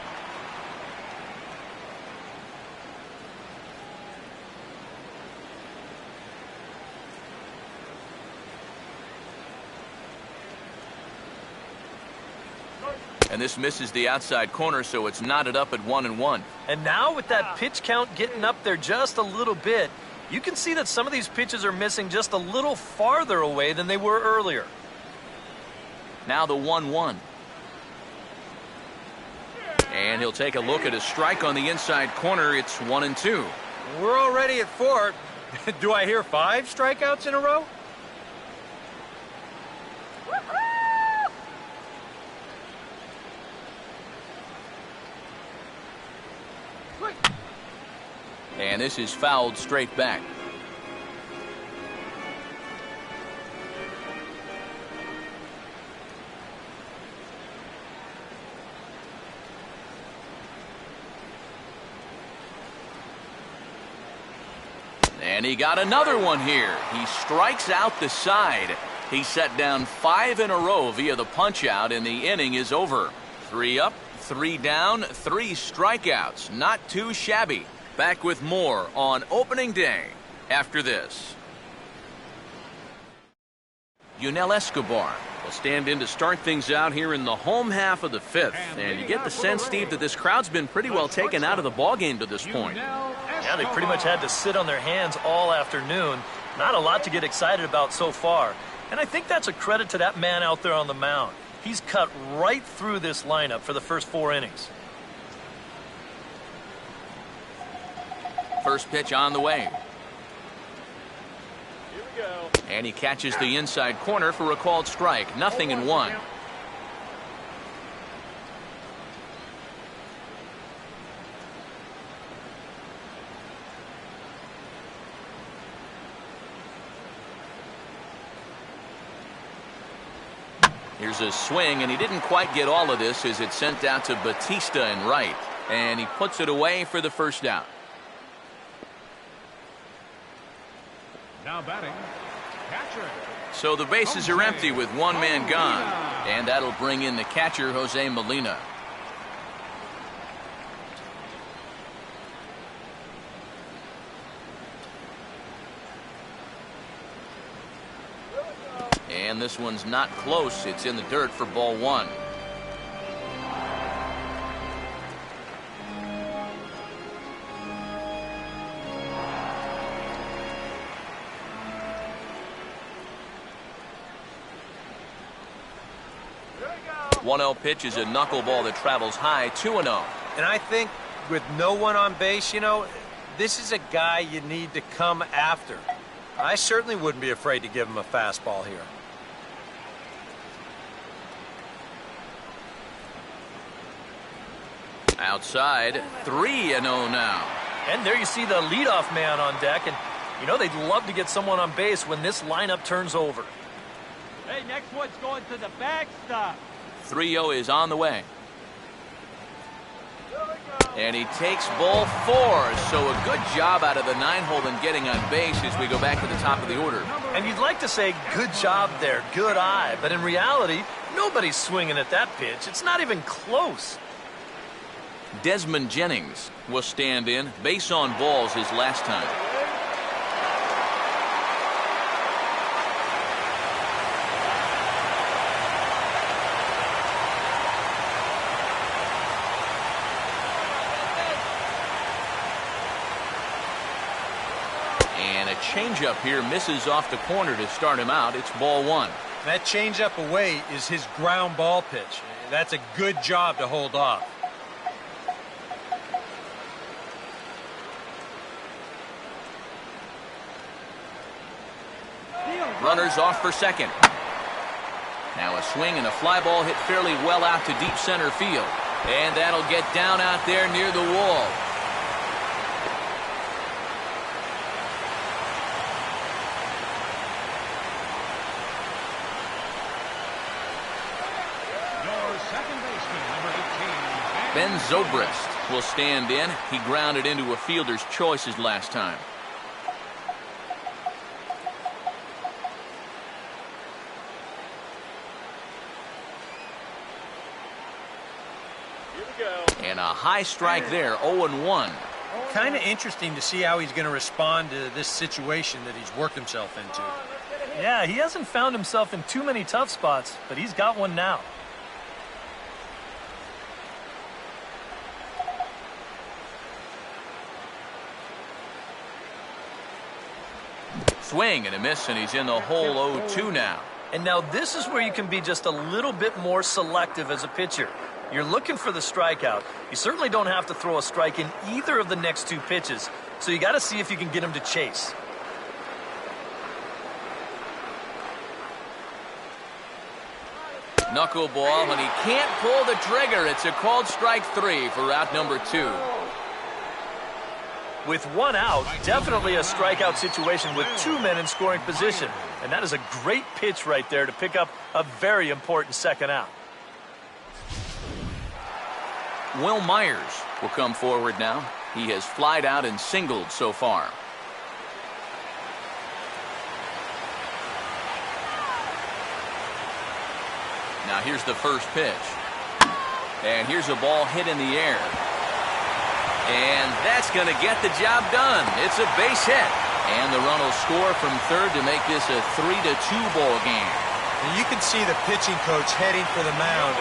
And this misses the outside corner, so it's knotted up at 1-1. And now with that pitch count getting up there just a little bit, you can see that some of these pitches are missing just a little farther away than they were earlier. Now the 1-1. And he'll take a look at a strike on the inside corner. It's 1-2. We're already at 4. Do I hear 5 strikeouts in a row? And this is fouled straight back. And he got another one here. He strikes out the side. He set down 5 in a row via the punch out, and the inning is over. 3 up, 3 down, 3 strikeouts. Not too shabby. Back with more on opening day after this. Yunel Escobar will stand in to start things out here in the home half of the 5th. And you get the sense, Steve, that this crowd's been pretty well taken out of the ballgame to this point. Yeah, they pretty much had to sit on their hands all afternoon. Not a lot to get excited about so far. And I think that's a credit to that man out there on the mound. He's cut right through this lineup for the first 4 innings. First pitch on the way. Here we go. And he catches the inside corner for a called strike. 0-1. Here's a swing, and he didn't quite get all of this as it's sent out to Batista in right. And he puts it away for the first out. Now batting, catcher. So the bases are empty with 1 man gone. And that'll bring in the catcher, Jose Molina. And this one's not close. It's in the dirt for ball 1. One 1-0 pitch is a knuckleball that travels high, 2-0. And I think with no one on base, you know, this is a guy you need to come after. I certainly wouldn't be afraid to give him a fastball here. Outside, 3-0 now. And there you see the leadoff man on deck. And, you know, they'd love to get someone on base when this lineup turns over. Hey, next one's going to the backstop. 3-0 is on the way. And he takes ball 4. So a good job out of the 9-hole in getting on base as we go back to the top of the order. And you'd like to say, good job there, good eye. But in reality, nobody's swinging at that pitch. It's not even close. Desmond Jennings will stand in. Base on balls his last time. And a changeup here misses off the corner to start him out. It's ball 1. That changeup away is his ground ball pitch. That's a good job to hold off. Runners off for second. Now a swing and a fly ball hit fairly well out to deep center field. And that'll get down out there near the wall. Your second baseman, number 18. Ben Zobrist will stand in. He grounded into a fielder's choices last time. And a high strike there, 0-1. Kind of interesting to see how he's going to respond to this situation that he's worked himself into. Yeah, he hasn't found himself in too many tough spots, but he's got one now. Swing and a miss, and he's in the hole 0-2 now. And now this is where you can be just a little bit more selective as a pitcher. You're looking for the strikeout. You certainly don't have to throw a strike in either of the next two pitches, so you got to see if you can get him to chase. Knuckleball, and he can't pull the trigger. It's a called strike 3 for out number 2. With one out, definitely a strikeout situation with two men in scoring position. And that is a great pitch right there to pick up a very important second out. Will Myers will come forward now. He has flied out and singled so far. Now here's the first pitch. And here's a ball hit in the air. And that's going to get the job done. It's a base hit. And the run will score from third to make this a 3-2 ball game. And you can see the pitching coach heading for the mound.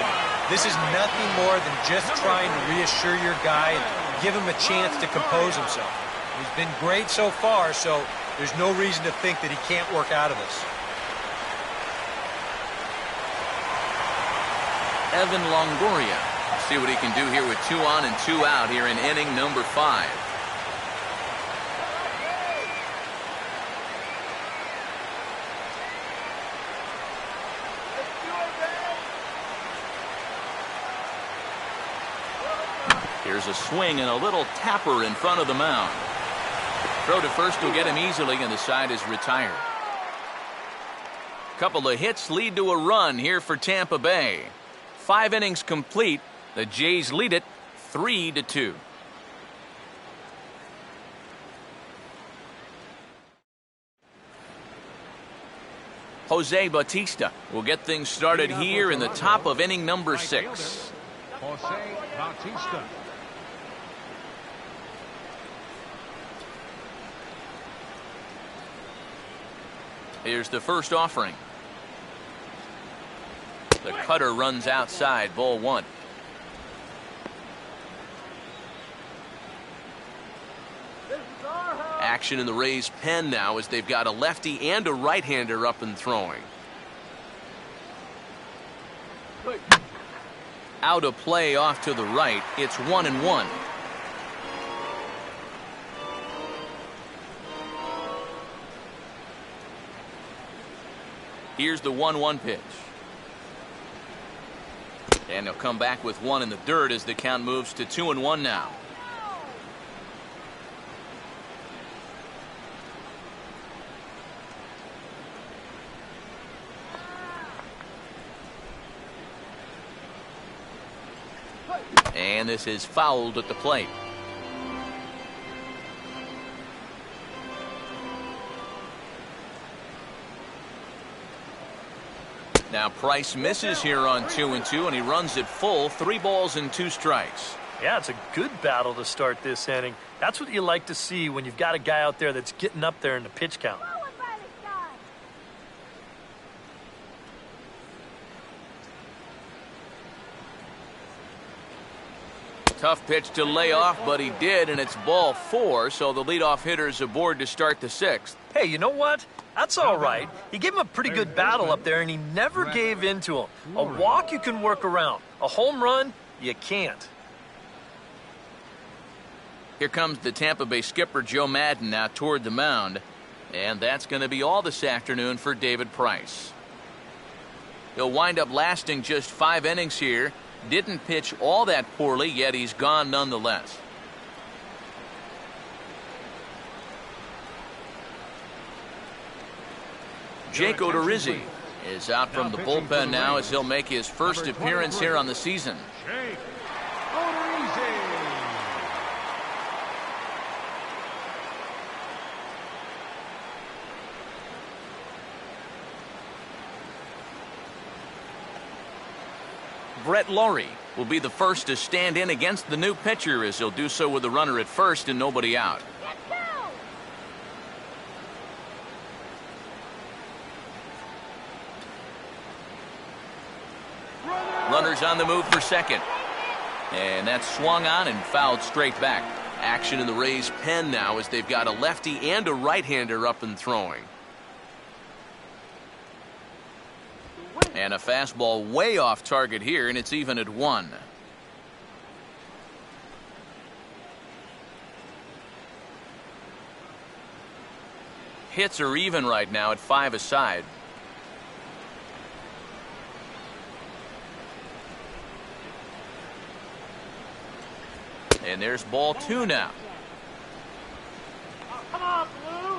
This is nothing more than just trying to reassure your guy and give him a chance to compose himself. He's been great so far, so there's no reason to think that he can't work out of this. Evan Longoria. See what he can do here with 2 on and 2 out here in inning number 5. Here's a swing and a little tapper in front of the mound. Throw to first will get him easily, and the side is retired. Couple of hits lead to a run here for Tampa Bay. 5 innings complete. The Jays lead it 3-2. Jose Bautista will get things started here in the top of inning number 6. Jose Bautista. Here's the first offering. The cutter runs outside, ball 1. Action in the Rays' pen now as they've got a lefty and a right-hander up and throwing. Out of play off to the right. It's 1-1. Here's the 1-1 pitch. And they'll come back with 1 in the dirt as the count moves to 2-1 now. And this is fouled at the plate. Now Price misses here on 2-2, and he runs it full. 3 balls and 2 strikes. Yeah, it's a good battle to start this inning. That's what you like to see when you've got a guy out there that's getting up there in the pitch count. Tough pitch to lay off, but he did, and it's ball 4, so the leadoff hitter's aboard to start the 6th. Hey, you know what? That's all right. He gave him a pretty good battle up there, and he never gave in to him. A walk you can work around. A home run, you can't. Here comes the Tampa Bay skipper, Joe Maddon, now toward the mound. And that's going to be all this afternoon for David Price. He'll wind up lasting just 5 innings here. Didn't pitch all that poorly, yet he's gone nonetheless. Jake Odorizzi is out from the bullpen now as he'll make his first appearance here on the season. Jake Odorizzi. Brett Laurie will be the first to stand in against the new pitcher as he'll do so with a runner at first and nobody out. Runners on the move for second. And that's swung on and fouled straight back. Action in the Rays' pen now as they've got a lefty and a right-hander up and throwing. And a fastball way off target here, and it's even at 1. Hits are even right now at 5 aside. And there's ball 2 now. Come on, Blue.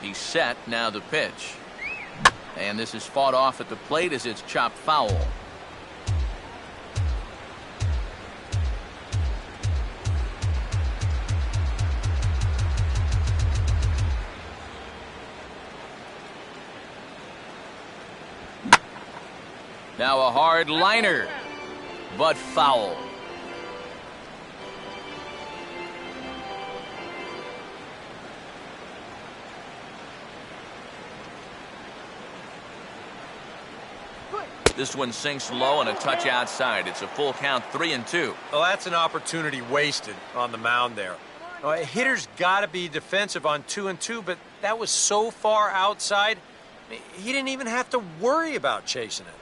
He's set, now the pitch. And this is fought off at the plate as it's chopped foul. Now a hard liner, but foul. This one sinks low and a touch outside. It's a full count, 3-2. Well, that's an opportunity wasted on the mound there. A hitter's got to be defensive on 2-2, but that was so far outside, he didn't even have to worry about chasing it.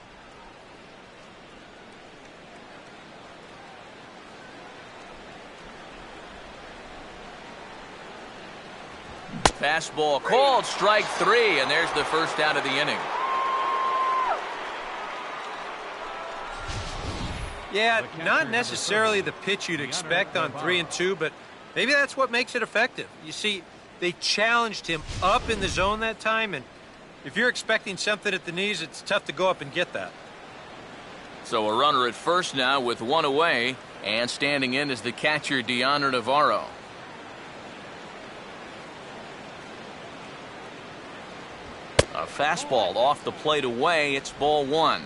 Fastball called, strike 3, and there's the first out of the inning. Yeah, not necessarily the pitch you'd expect on 3-2, but maybe that's what makes it effective. You see, they challenged him up in the zone that time, and if you're expecting something at the knees, it's tough to go up and get that. So a runner at first now with 1 away, and standing in is the catcher, Deandre Navarro. A fastball off the plate away. It's ball 1.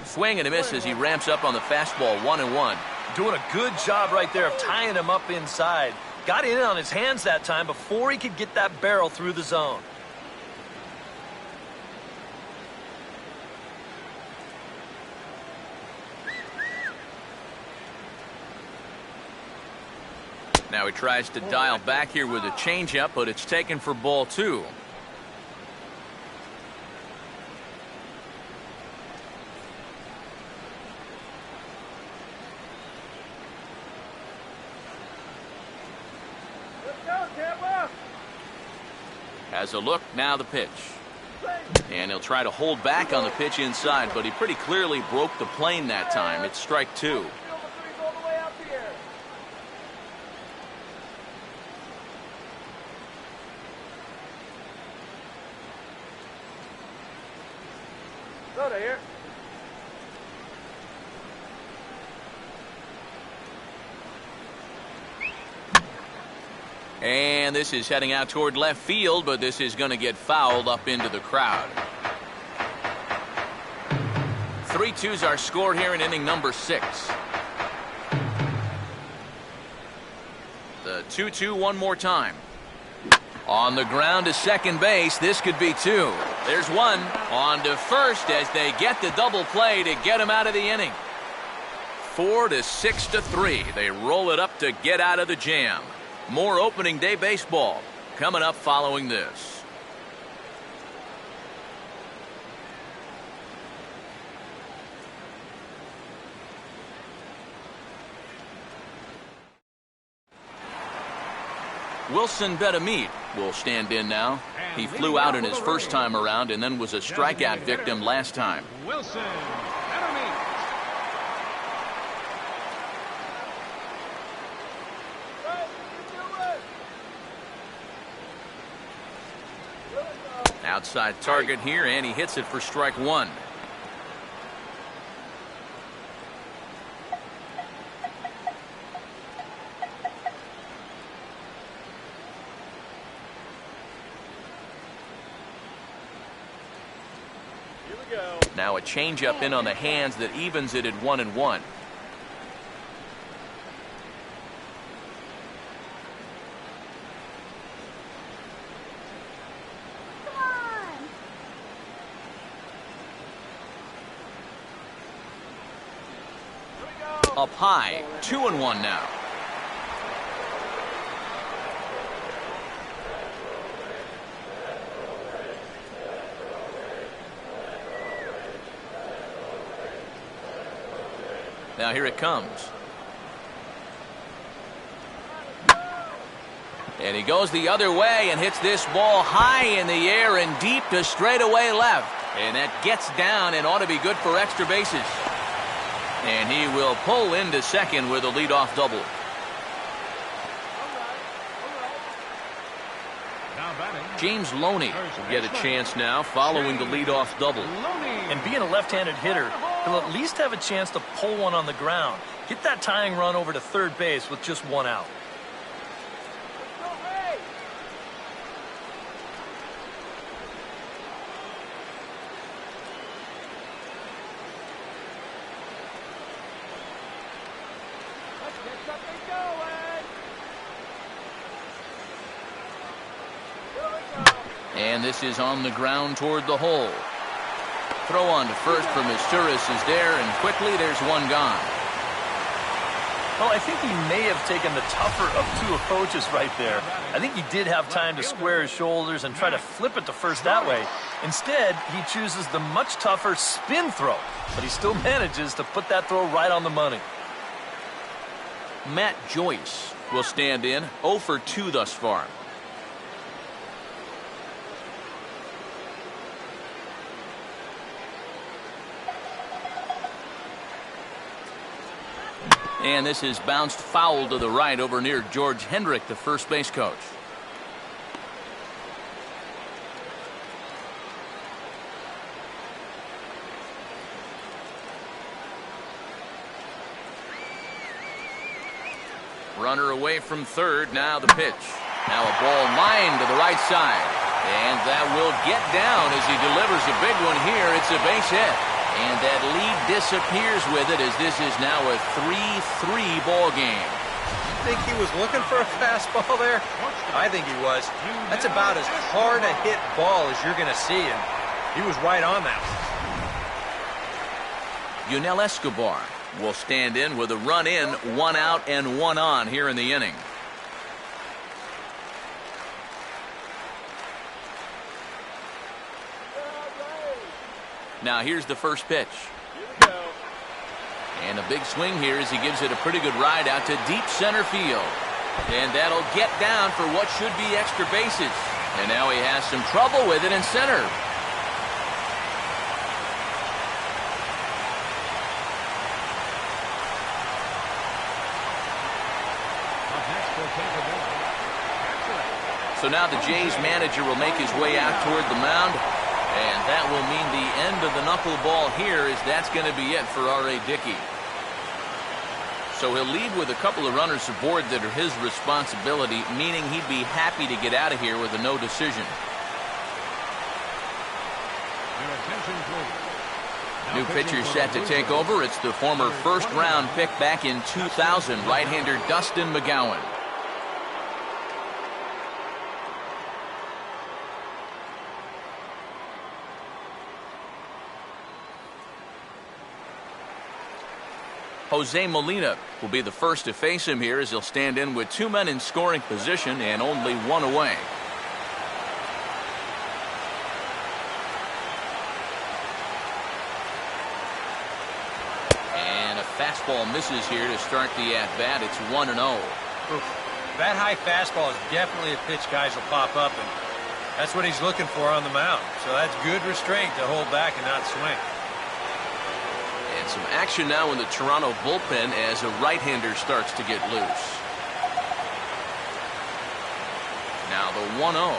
Swing and a miss as he ramps up on the fastball. 1-1. Doing a good job right there of tying him up inside. Got in on his hands that time before he could get that barrel through the zone. Now he tries to dial back here with a changeup, but it's taken for ball 2. Has a look, now the pitch. And he'll try to hold back on the pitch inside, but he pretty clearly broke the plane that time. It's strike 2. Here. And this is heading out toward left field, but this is going to get fouled up into the crowd. 3-2's our score here in inning number 6. The 2-2 one more time. On the ground to second base, this could be 2. There's 1 on to first as they get the double play to get him out of the inning. 4 to 6 to 3. They roll it up to get out of the jam. More opening day baseball coming up following this. Wilson Betamit will stand in now. He flew out in his first time around and then was a strikeout victim last time. Wilson Betamit. Outside target here, and he hits it for strike one. Now a changeup in on the hands that evens it at 1-1. Up high, 2-1 now. Now here it comes. And he goes the other way and hits this ball high in the air and deep to straightaway left. And that gets down and ought to be good for extra bases. And he will pull into second with a leadoff double. James Loney will get a chance now following the leadoff double. And being a left-handed hitter, he'll at least have a chance to pull one on the ground. Get that tying run over to third base with just one out. And this is on the ground toward the hole. Throw on to first for Misturis is there, and quickly there's one gone. Well, I think he may have taken the tougher of two approaches right there. I think he did have time to square his shoulders and try to flip it to first that way. Instead, he chooses the much tougher spin throw, but he still manages to put that throw right on the money. Matt Joyce will stand in, 0 for 2 thus far. And this is bounced foul to the right over near George Hendrick, the first base coach. Runner away from third. Now the pitch. Now a ball lined to the right side. And that will get down as he delivers a big one here. It's a base hit. And that lead disappears with it as this is now a 3-3 ball game. You think he was looking for a fastball there? I think he was. That's about as hard a hit ball as you're going to see, and he was right on that. Yunel Escobar will stand in with a run in, 1 out and 1 on here in the inning. Now here's the first pitch. And a big swing here as he gives it a pretty good ride out to deep center field. And that'll get down for what should be extra bases. And now he has some trouble with it in center. So now the Jays manager will make his way out toward the mound. And that will mean the end of the knuckleball here, as that's going to be it for R.A. Dickey. So he'll leave with a couple of runners aboard that are his responsibility, meaning he'd be happy to get out of here with a no decision. New pitcher set to take over. It's the former first-round pick back in 2000, right-hander Dustin McGowan. Jose Molina will be the first to face him here as he'll stand in with 2 men in scoring position and only 1 away. And a fastball misses here to start the at-bat. It's 1-0. That high fastball is definitely a pitch guys will pop up, and that's what he's looking for on the mound. So that's good restraint to hold back and not swing. And some action now in the Toronto bullpen as a right-hander starts to get loose. Now the 1-0.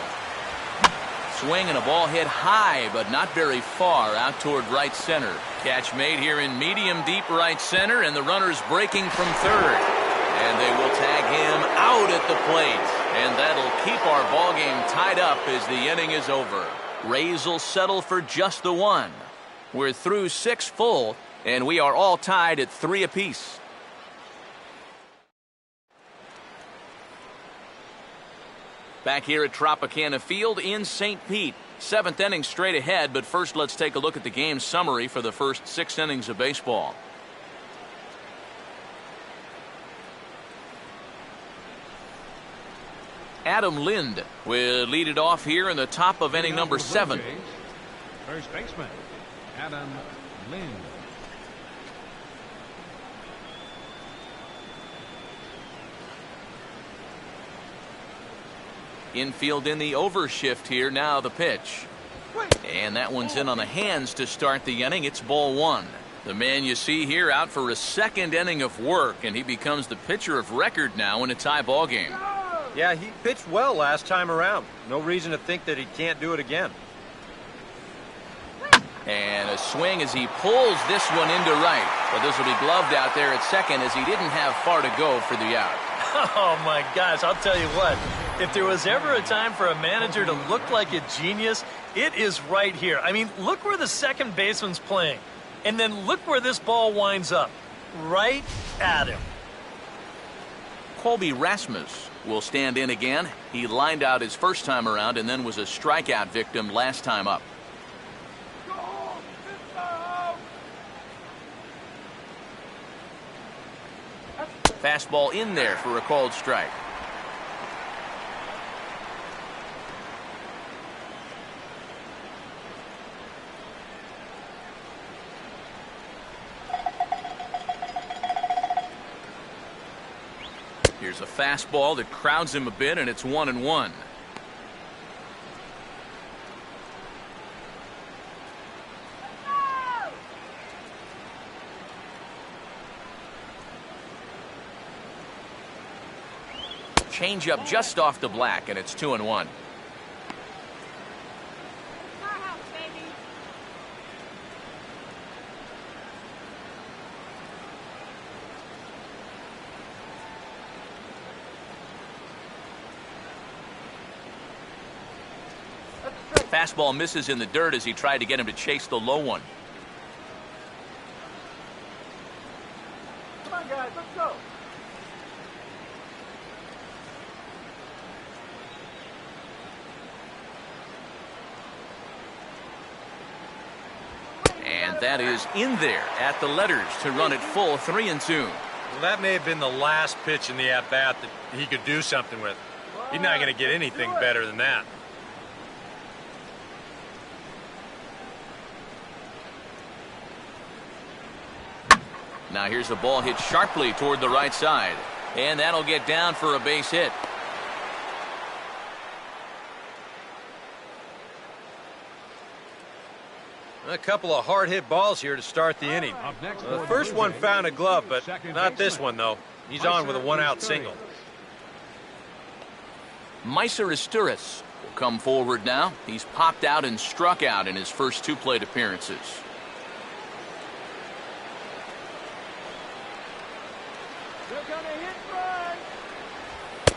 Swing and a ball hit high, but not very far out toward right center. Catch made here in medium deep right center, and the runner's breaking from third. And they will tag him out at the plate. And that'll keep our ball game tied up as the inning is over. Rays will settle for just the 1. We're through 6 full, and we are all tied at 3 apiece. Back here at Tropicana Field in St. Pete. 7th inning straight ahead, but first let's take a look at the game summary for the first 6 innings of baseball. Adam Lind will lead it off here in the top of inning number 7. First baseman, Adam Lind. Infield in the overshift here. Now the pitch. And that one's in on the hands to start the inning. It's ball 1. The man you see here out for a 2nd inning of work, and he becomes the pitcher of record now in a tie ball game. Yeah, he pitched well last time around. No reason to think that he can't do it again. And a swing as he pulls this one into right. But this will be gloved out there at second as he didn't have far to go for the out. Oh, my gosh, I'll tell you what. If there was ever a time for a manager to look like a genius, it is right here. I mean, look where the second baseman's playing. And then look where this ball winds up. Right at him. Colby Rasmus will stand in again. He lined out his first time around and then was a strikeout victim last time up. Fastball in there for a called strike. Here's a fastball that crowds him a bit, and it's 1-1. Change up just off the black, and it's 2-1. Fastball misses in the dirt as he tried to get him to chase the low one. Come on, guys, let's go. And that is in there at the letters to run it full 3-2. Well, that may have been the last pitch in the at-bat that he could do something with. He's not going to get anything better than that. Now here's a ball hit sharply toward the right side. And that'll get down for a base hit. A couple of hard-hit balls here to start the inning. The first one found a glove, but not this one, though. He's on with a one-out single. Meiser Isturiz will come forward now. He's popped out and struck out in his first 2 plate appearances.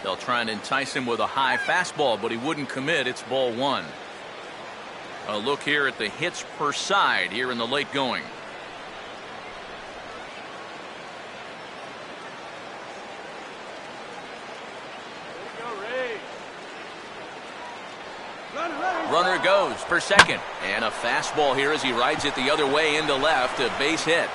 They'll try and entice him with a high fastball, but he wouldn't commit. It's ball 1. A look here at the hits per side here in the late going. Runner goes for second. And a fastball here as he rides it the other way into left. A base hit.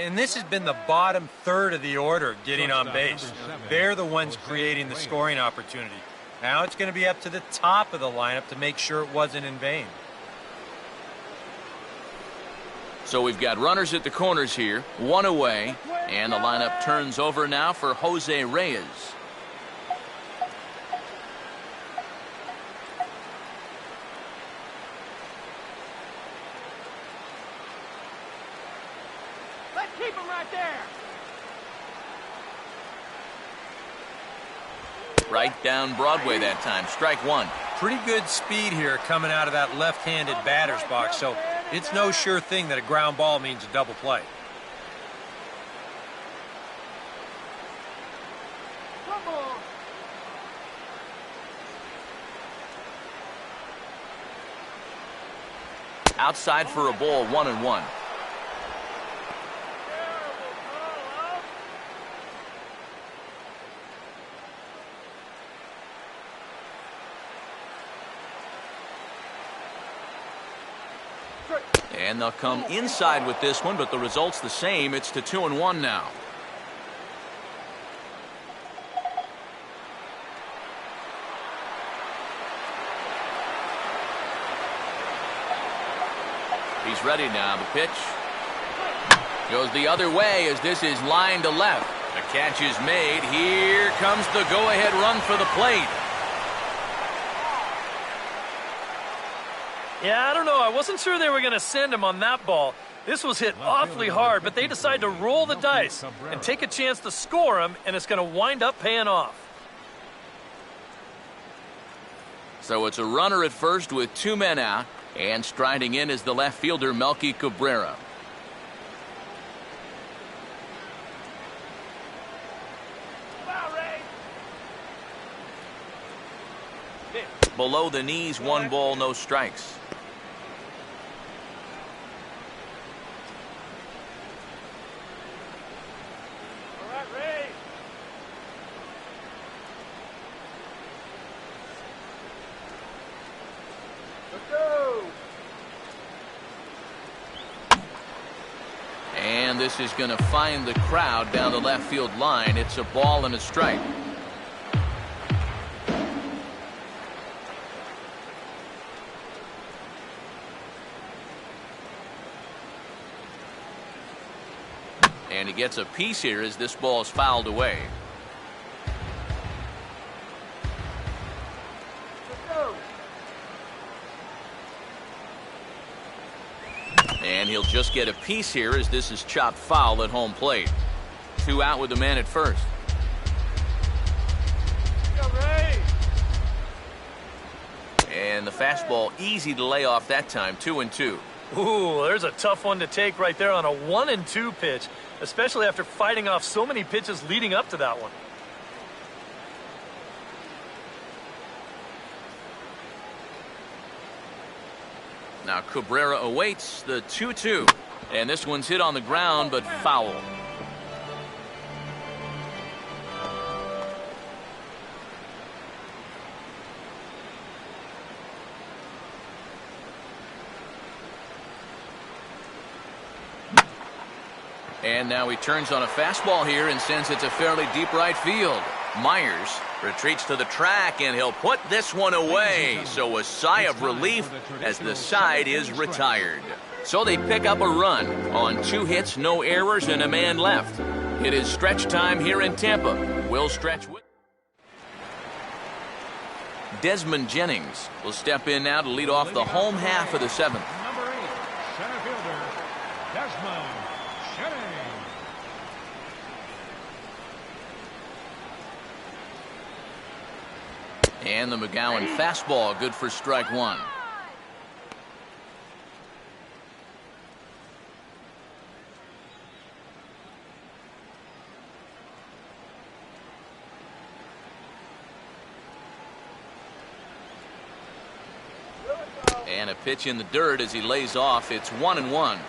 And this has been the bottom third of the order getting on base. They're the ones creating the scoring opportunity. Now it's going to be up to the top of the lineup to make sure it wasn't in vain. So we've got runners at the corners here, one away, and the lineup turns over now for Jose Reyes. Let's keep him right there. Right down Broadway that time. Strike one. Pretty good speed here coming out of that left-handed batter's box, so it's no sure thing that a ground ball means a double play. Come on. Outside for a ball, 1-1. And they'll come inside with this one, but the result's the same. It's to 2-1 now. He's ready now. The pitch goes the other way as this is lined to left. The catch is made. Here comes the go-ahead run for the plate. Yeah, I don't know. I wasn't sure they were going to send him on that ball. This was hit awfully hard, but they decided to roll the dice and take a chance to score him, and it's going to wind up paying off. So it's a runner at first with two men out, and striding in is the left fielder, Melky Cabrera. Below the knees, 1 ball, no strikes. All right, Ray. Let's go. And this is going to find the crowd down the left field line. It's a ball and a strike. And he gets a piece here as this ball is fouled away. Let's go. And he'll just get a piece here as this is chopped foul at home plate. 2 out with the man at first. Go, Ray. And the fastball easy to lay off that time. 2-2. Ooh, there's a tough one to take right there on a 1-2 pitch, especially after fighting off so many pitches leading up to that one. Now Cabrera awaits the 2-2. And this one's hit on the ground, but foul. And now he turns on a fastball here and sends it to fairly deep right field. Myers retreats to the track, and he'll put this one away. So a sigh of relief as the side is retired. So they pick up a run on 2 hits, no errors, and a man left. It is stretch time here in Tampa. Will stretch with Desmond Jennings will step in now to lead off the home half of the 7th. Number 8, center fielder, Desmond Jennings. And the McGowan fastball good for strike 1. And a pitch in the dirt as he lays off. It's 1-1.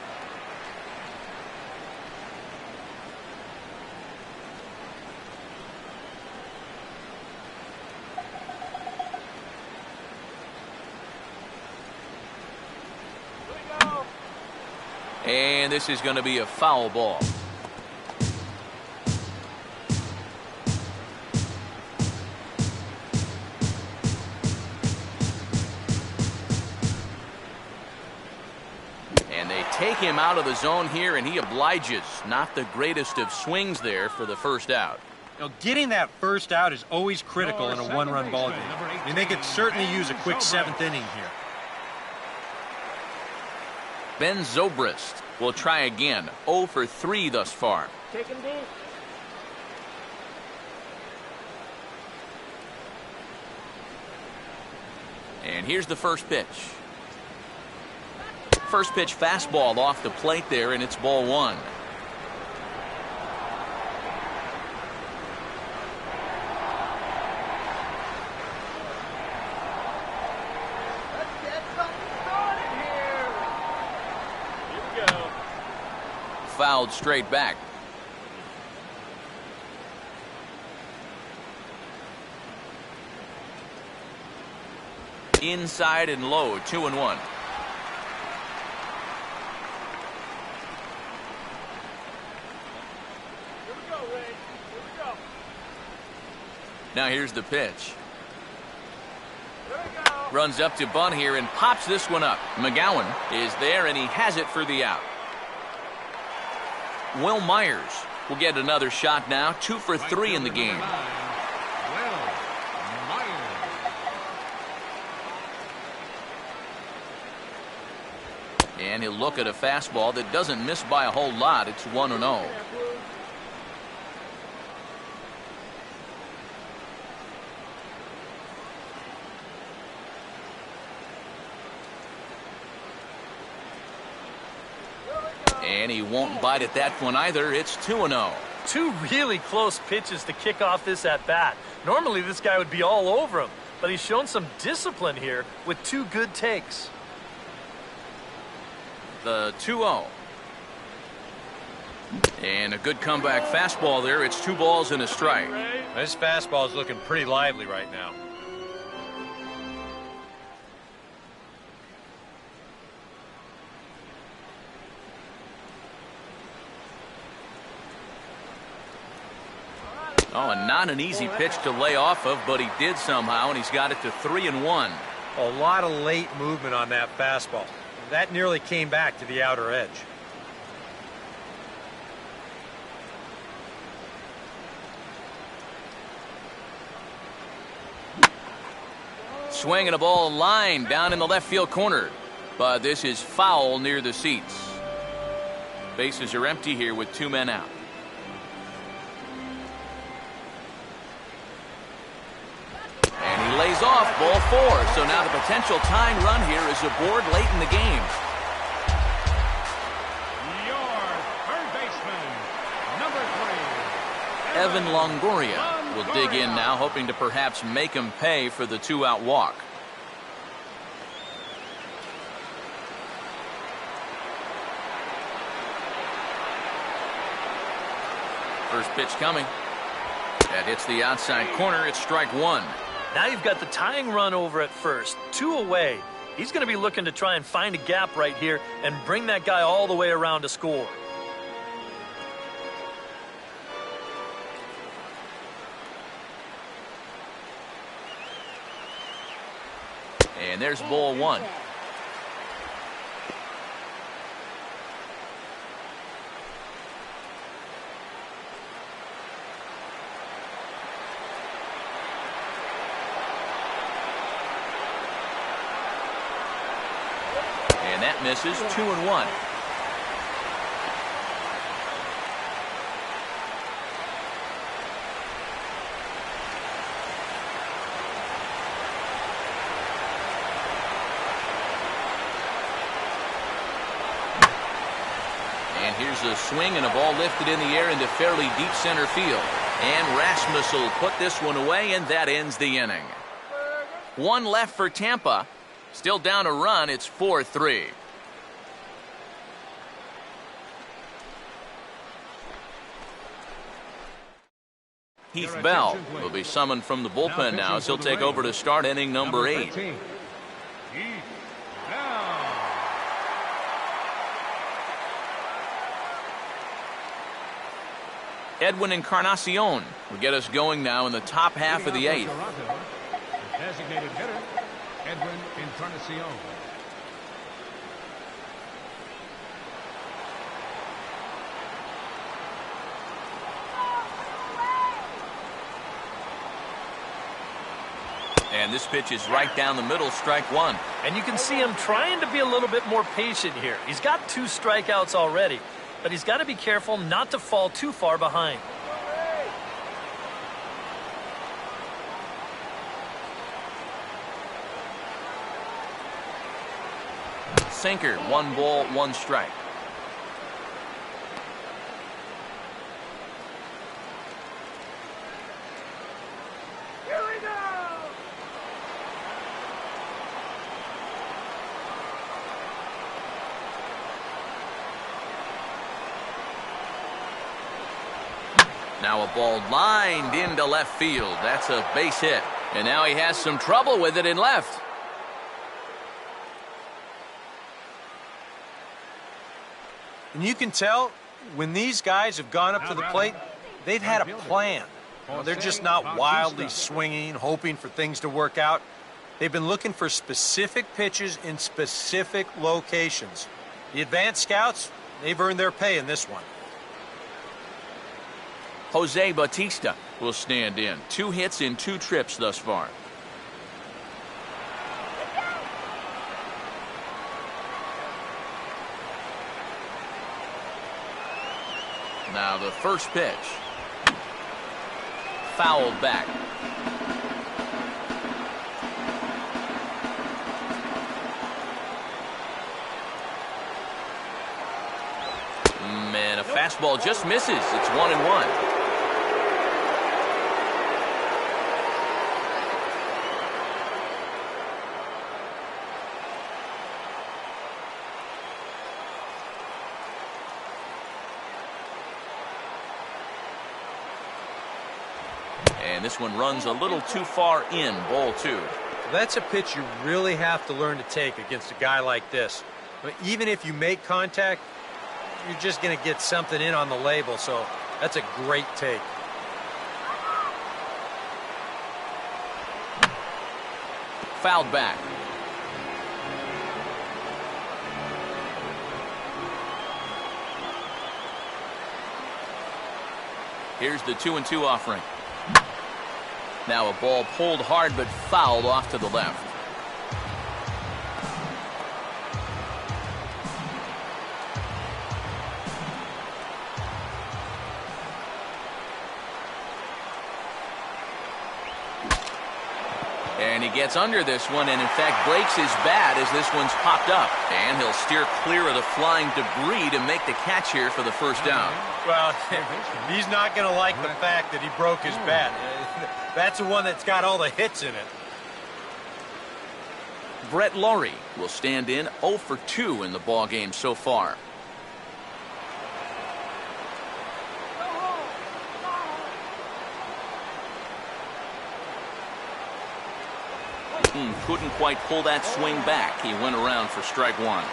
And this is going to be a foul ball. take him out of the zone here, and he obliges. Not the greatest of swings there for the first out. You know, getting that first out is always critical in a one-run ball game. I mean, they could certainly use a quick seventh inning here. Ben Zobrist will try again. 0 for 3 thus far. Take him deep. And here's the first pitch. First pitch fastball off the plate there, and it's ball 1. Let's get something started here. Here we go. Fouled straight back. Inside and low, 2-1. Here we go, Ray. Here we go. Now here's the pitch. Here we go. Runs up to bunt here and pops this one up. McGowan is there, and he has it for the out. Will Myers will get another shot now. 2 for 3 in the game. And he'll look at a fastball that doesn't miss by a whole lot. It's 1-0. And he won't bite at that one either. It's 2-0. Two really close pitches to kick off this at-bat. Normally this guy would be all over him, but he's shown some discipline here with 2 good takes. The 2-0. And a good comeback fastball there. It's 2 balls and a strike. This fastball is looking pretty lively right now. Oh, and not an easy pitch to lay off of, but he did somehow, and he's got it to 3-1. A lot of late movement on that fastball. That nearly came back to the outer edge. Swinging a ball line down in the left field corner. But this is foul near the seats. Bases are empty here with 2 men out. And he lays off ball 4. So now the potential tying run here is aboard late in the game. Your third baseman, number 3. Evan Longoria will dig in now, hoping to perhaps make him pay for the 2-out walk. First pitch coming. That hits the outside corner. It's strike 1. Now you've got the tying run over at first, 2 away. He's going to be looking to try and find a gap right here and bring that guy all the way around to score. And there's ball 1. And that misses. 2-1. And here's a swing and a ball lifted in the air into fairly deep center field. And Rasmus will put this one away, and that ends the inning. 1 left for Tampa. Still down a run. It's 4-3. Heath Bell will be summoned from the bullpen now as he'll take over to start inning number 8. Heath Bell. Edwin Encarnacion will get us going now in the top half of the 8th. Toronto, the designated hitter, Edwin Encarnacion. And this pitch is right down the middle, strike one. And you can see him trying to be a little bit more patient here. He's got 2 strikeouts already, but he's got to be careful not to fall too far behind. Sinker, 1 ball, 1 strike. Here we go! Now a ball lined into left field. That's a base hit. And now he has some trouble with it in left. And you can tell when these guys have gone up to the plate, they've had a plan. They're just not wildly swinging, hoping for things to work out. They've been looking for specific pitches in specific locations. The advanced scouts, they've earned their pay in this one. Jose Bautista will stand in. 2 hits in 2 trips thus far. Now the first pitch. Fouled back. Man, a fastball just misses. It's 1-1. And this one runs a little too far in, ball 2. That's a pitch you really have to learn to take against a guy like this. But even if you make contact, you're just going to get something in on the label, so that's a great take. Fouled back. Here's the 2-2 offering. Now a ball pulled hard but fouled off to the left. And he gets under this one and in fact breaks his bat as this one's popped up. And he'll steer clear of the flying debris to make the catch here for the first down. Well, he's not going to like the fact that he broke his bat. That's the one that's got all the hits in it. Brett Laurie will stand in 0 for 2 in the ballgame so far. Couldn't quite pull that swing back. He went around for strike 1.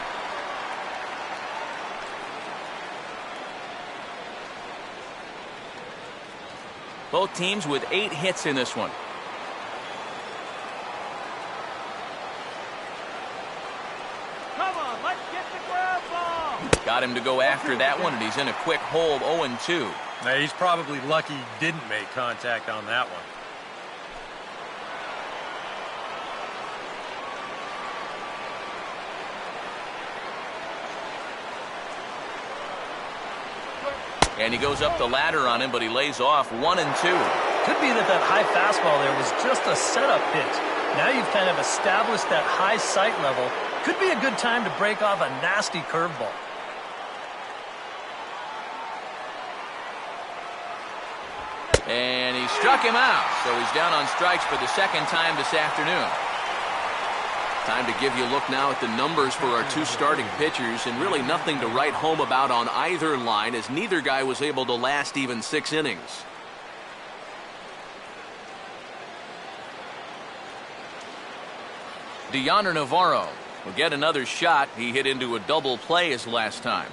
Both teams with 8 hits in this one. Come on, let's get the ground ball! Got him to go after that one, and he's in a quick hold, 0-2. Now, he's probably lucky he didn't make contact on that one. And he goes up the ladder on him, but he lays off 1-2. Could be that high fastball there was just a setup pitch. Now you've kind of established that high sight level. Could be a good time to break off a nasty curveball. And he struck him out, so he's down on strikes for the second time this afternoon. Time to give you a look now at the numbers for our 2 starting pitchers, and really nothing to write home about on either line, as neither guy was able to last even 6 innings. Deoner Navarro will get another shot. He hit into a double play his last time.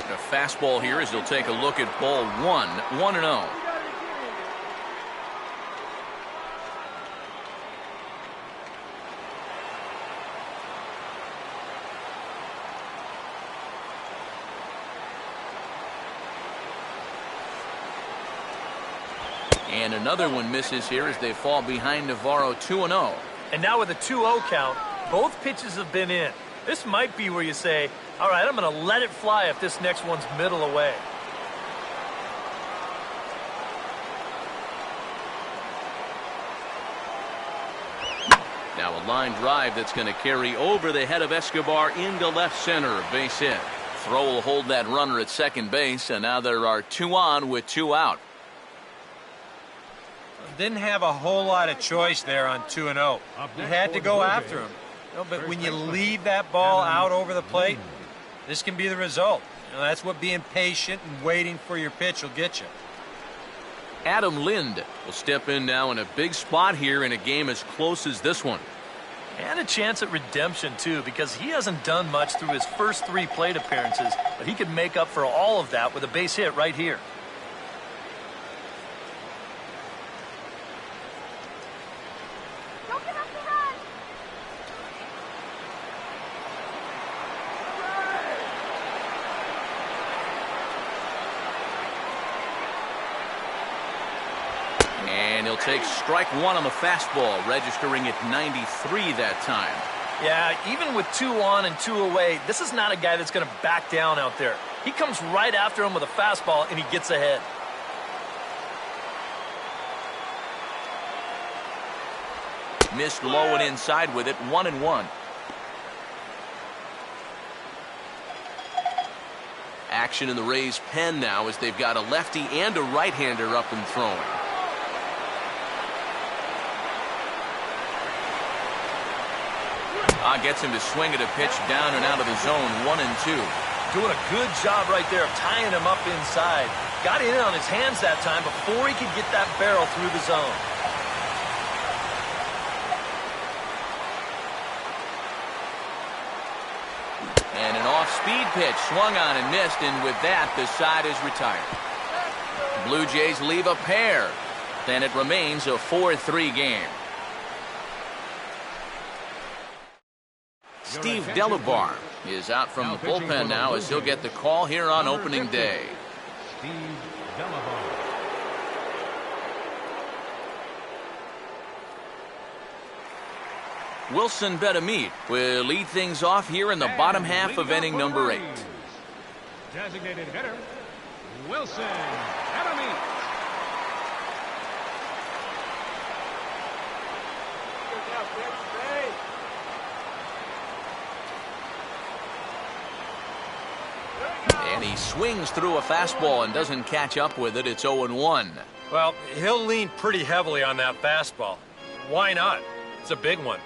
A fastball here as he'll take a look at ball 1, 1-0. And another one misses here as they fall behind Navarro 2-0. And now with a 2-0 count, both pitches have been in. This might be where you say, all right, I'm going to let it fly if this next one's middle away. Now a line drive that's going to carry over the head of Escobar into left center. Base hit. Throw will hold that runner at second base, and now there are 2 on with 2 out. Didn't have a whole lot of choice there on 2-0. He had to go after him. But when you leave that ball out over the plate, this can be the result. That's what being patient and waiting for your pitch will get you. Adam Lind will step in now in a big spot here in a game as close as this one. And a chance at redemption, too, because he hasn't done much through his first 3 plate appearances, but he could make up for all of that with a base hit right here. Don't give up the run. And he'll take strike 1 on the fastball, registering at 93 that time. Yeah, even with 2 on and 2 away, this is not a guy that's going to back down out there. He comes right after him with a fastball, and he gets ahead. Missed low and inside with it, 1-1. Action in the Rays' pen now as they've got a lefty and a right-hander up and throwing. Gets him to swing at a pitch down and out of the zone, 1-2. Doing a good job right there of tying him up inside. Got in on his hands that time before he could get that barrel through the zone. And an off-speed pitch swung on and missed, and with that, the side is retired. Blue Jays leave a pair. Then it remains a 4-3 game. Steve Delabar is out from the bullpen now as he'll get the call here on opening day. Steve Delabar. Wilson Betamit will lead things off here in the bottom half of inning number 8. Designated hitter, Wilson Betamit. And he swings through a fastball and doesn't catch up with it. It's 0-1. Well, he'll lean pretty heavily on that fastball. Why not? It's a big one.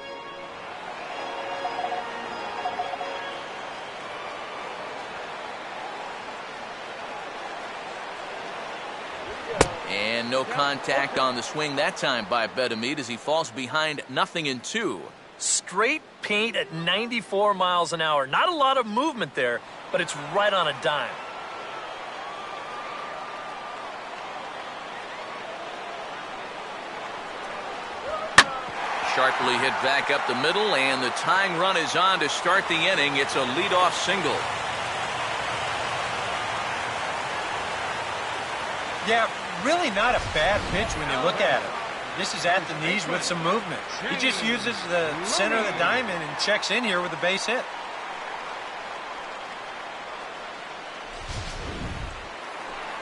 And no contact on the swing that time by Betamit as he falls behind 0-2. Straight paint at 94 miles an hour. Not a lot of movement there, but it's right on a dime. Sharply hit back up the middle, and the tying run is on to start the inning. It's a leadoff single. Yeah, really not a bad pitch when you look at it. This is at the knees with some movement. He just uses the center of the diamond and checks in here with a base hit.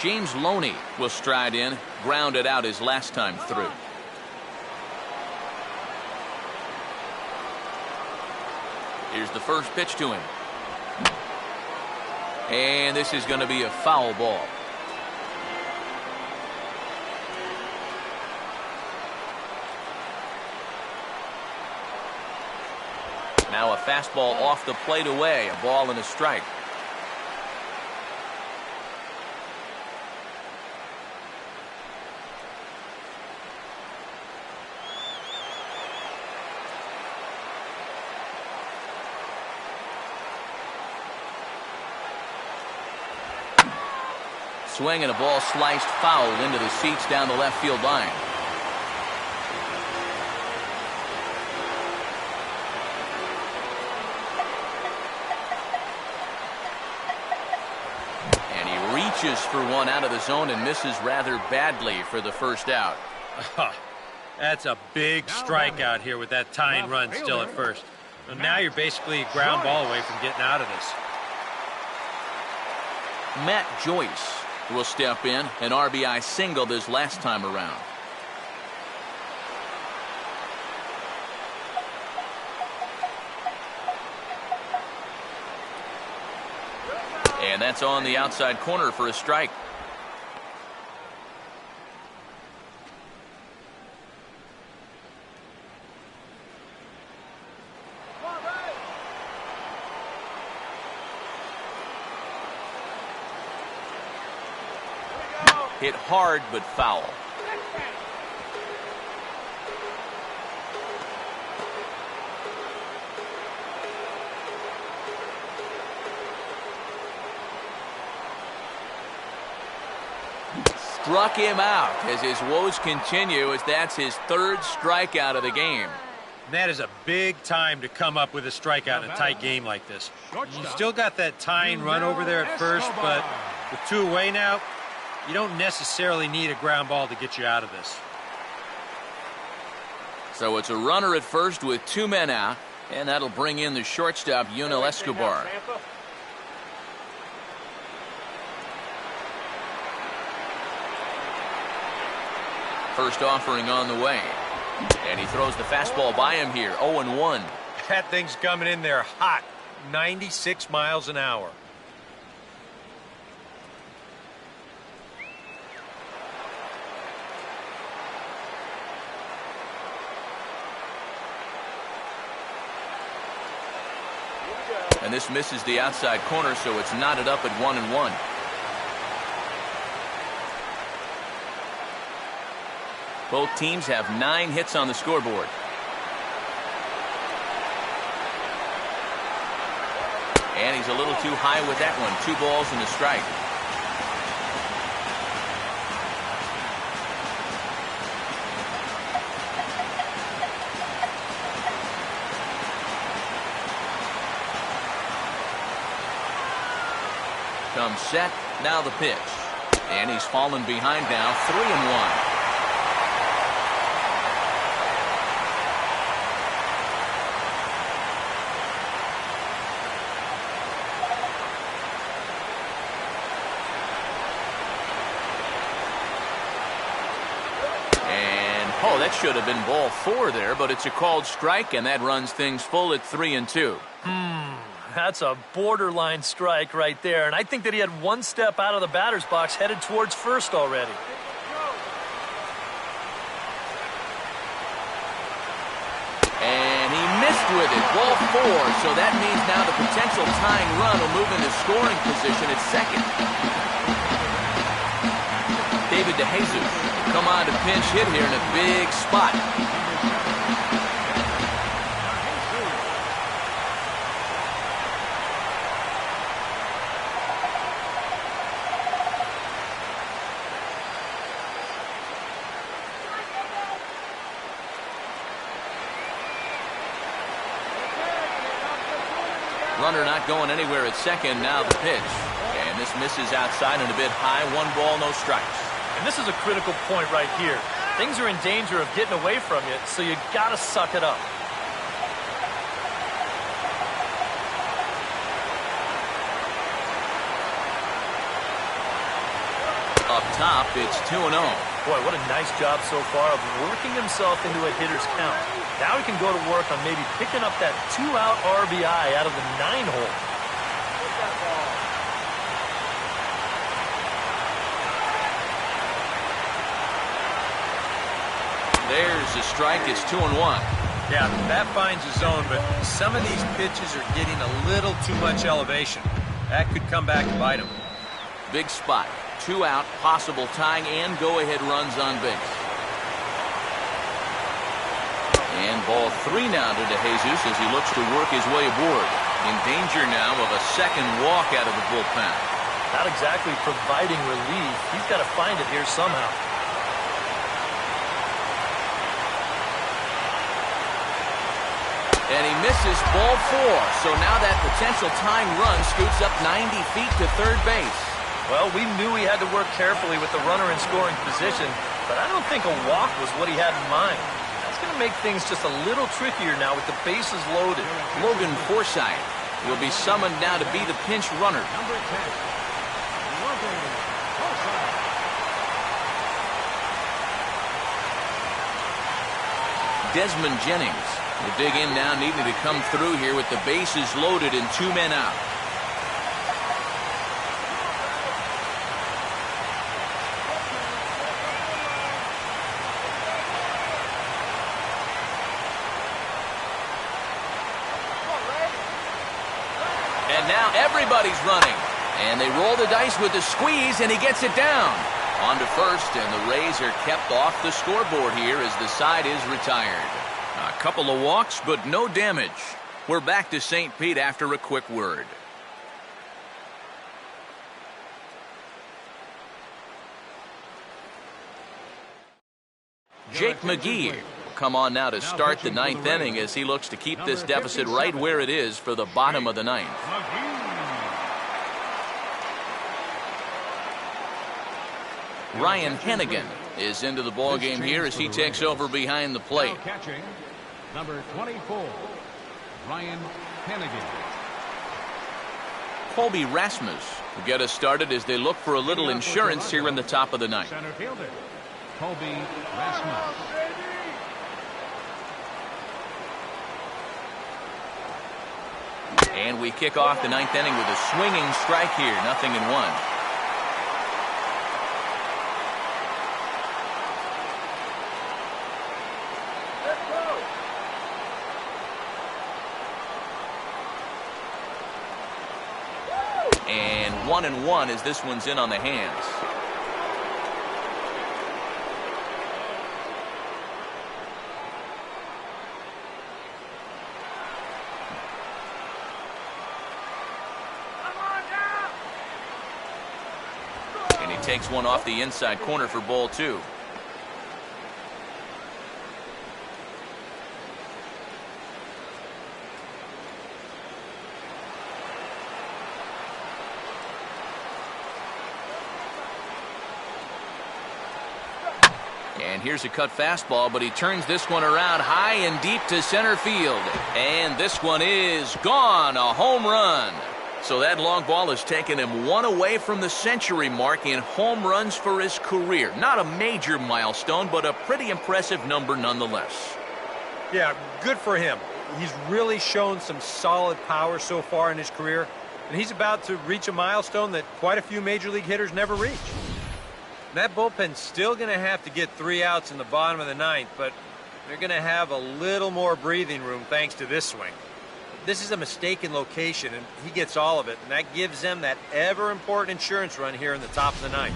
James Loney will stride in, grounded out his last time through. Here's the first pitch to him. And this is going to be a foul ball. Now a fastball off the plate away, a ball and a strike. Swing and a ball sliced foul into the seats down the left field line. reaches for one out of the zone and misses rather badly for the first out. That's a big strikeout here with that tying run still at first. And now you're basically a ground ball away from getting out of this. Matt Joyce will step in, an RBI single this last time around. And that's on the outside corner for a strike. Hit hard but foul. Struck him out as his woes continue, as that's his third strikeout of the game. That is a big time to come up with a strikeout in a tight game like this. You still got that tying run over there at first, but with two away now, you don't necessarily need a ground ball to get you out of this. So it's a runner at first with two men out, and that'll bring in the shortstop, Yunel Escobar. First offering on the way. And he throws the fastball by him here, 0-1. That thing's coming in there hot, 96 miles an hour. And this misses the outside corner, so it's knotted up at 1-1. Both teams have 9 hits on the scoreboard. And he's a little too high with that one. 2 balls and a strike. Comes set, now the pitch. And he's fallen behind now, 3-1. Oh, that should have been ball 4 there, but it's a called strike, and that runs things full at 3-2. That's a borderline strike right there, and I think that he had one step out of the batter's box headed towards first already. And he missed with it, ball 4, so that means now the potential tying run will move into scoring position at second. David DeJesus come on to pinch hit here in a big spot. Runner not going anywhere at second, now the pitch. And this misses outside and a bit high, 1 ball, no strikes. And this is a critical point right here. Things are in danger of getting away from you, so you gotta suck it up. Up top, it's 2-0. Boy, what a nice job so far of working himself into a hitter's count. Now he can go to work on maybe picking up that 2-out RBI out of the 9-hole. There's a strike. It's 2-1. Yeah, that finds a zone, but some of these pitches are getting a little too much elevation. That could come back and bite him. Big spot. 2 out, possible tying and go-ahead runs on base. And ball 3 now to DeJesus as he looks to work his way aboard. In danger now of a second walk out of the bullpen. Not exactly providing relief. He's got to find it here somehow. And he misses ball 4. So now that potential tying run scoots up 90 feet to third base. Well, we knew he had to work carefully with the runner in scoring position, but I don't think a walk was what he had in mind. That's going to make things just a little trickier now with the bases loaded. Logan Forsythe will be summoned now to be the pinch runner. Number 10, Logan Forsythe. Desmond Jennings will dig in now, needing to come through here with the bases loaded and 2 men out. And now everybody's running. And they roll the dice with the squeeze, and he gets it down. On to first, and the Rays are kept off the scoreboard here as the side is retired. A couple of walks, but no damage. We're back to St. Pete after a quick word. Jake McGee will come on now to start the 9th inning as he looks to keep this deficit right where it is for the bottom of the 9th. Ryan Hennigan is into the ballgame here as he takes over behind the plate. Now catching, number 24, Ryan Hennigan. Colby Rasmus will get us started as they look for a little insurance here in the top of the 9th. Center fielder, Colby Rasmus. And we kick off the 9th inning with a swinging strike here, 0-1. And 1-1 as this one's in on the hands. And he takes one off the inside corner for ball 2. And here's a cut fastball, but he turns this one around high and deep to center field. And this one is gone, a home run. So that long ball has taken him 1 away from the century mark in home runs for his career. Not a major milestone, but a pretty impressive number nonetheless. Yeah, good for him. He's really shown some solid power so far in his career, and he's about to reach a milestone that quite a few major league hitters never reach. That bullpen's still going to have to get 3 outs in the bottom of the 9th, but they're going to have a little more breathing room thanks to this swing. This is a mistaken location, and he gets all of it, and that gives them that ever-important insurance run here in the top of the 9th.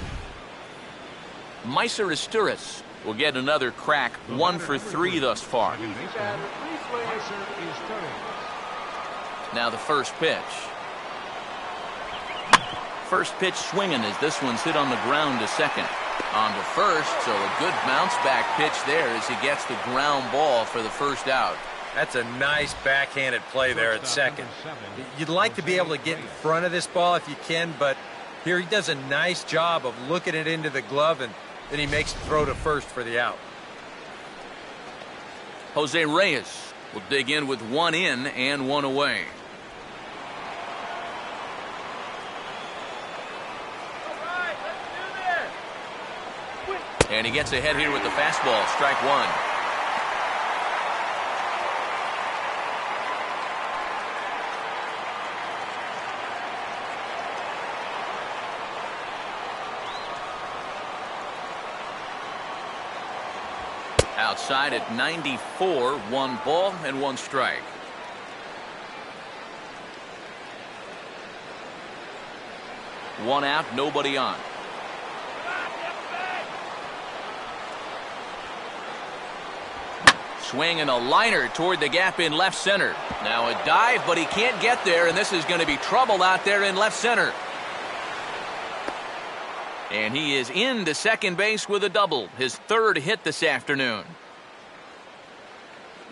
Meiser Asturias will get another crack, 1 for 3 thus far. Now the first pitch. First pitch swinging as this one's hit on the ground to second. On to first, so a good bounce back pitch there as he gets the ground ball for the first out. That's a nice backhanded play there at second. You'd like to be able to get in front of this ball if you can, but here he does a nice job of looking it into the glove, and then he makes the throw to first for the out. Jose Reyes will dig in with 1 in and 1 away. And he gets ahead here with the fastball, strike 1. Outside at 94, 1 ball and 1 strike. One out, nobody on. Swing and a liner toward the gap in left center. Now a dive, but he can't get there, and this is going to be trouble out there in left center. And he is into second base with a double, his 3rd hit this afternoon.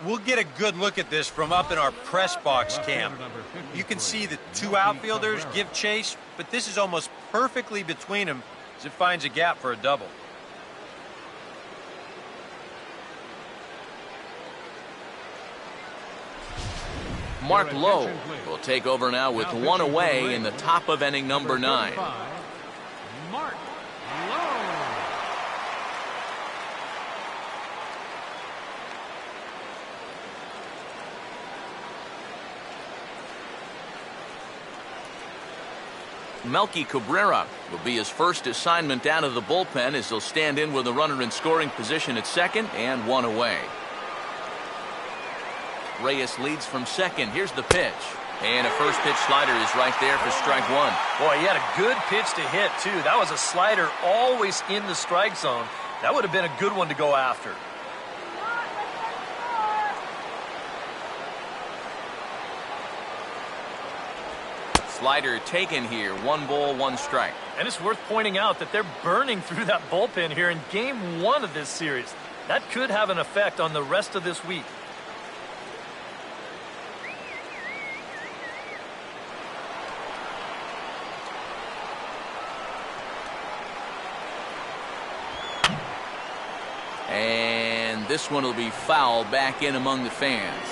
we'll get a good look at this from up in our press box cam. You can see the two outfielders give chase, but this is almost perfectly between them as it finds a gap for a double. Mark Lowe will take over now with one away in the top of inning number 9. Mark Lowe. Melky Cabrera will be his first assignment down to the bullpen as he'll stand in with a runner in scoring position at second and one away. Reyes leads from second. Here's the pitch. And a first pitch slider is right there for strike one. Boy, he had a good pitch to hit, too. That was a slider always in the strike zone. That would have been a good one to go after. Slider taken here. 1 ball, 1 strike. And it's worth pointing out that they're burning through that bullpen here in game 1 of this series. That could have an effect on the rest of this week. And this one will be foul back in among the fans.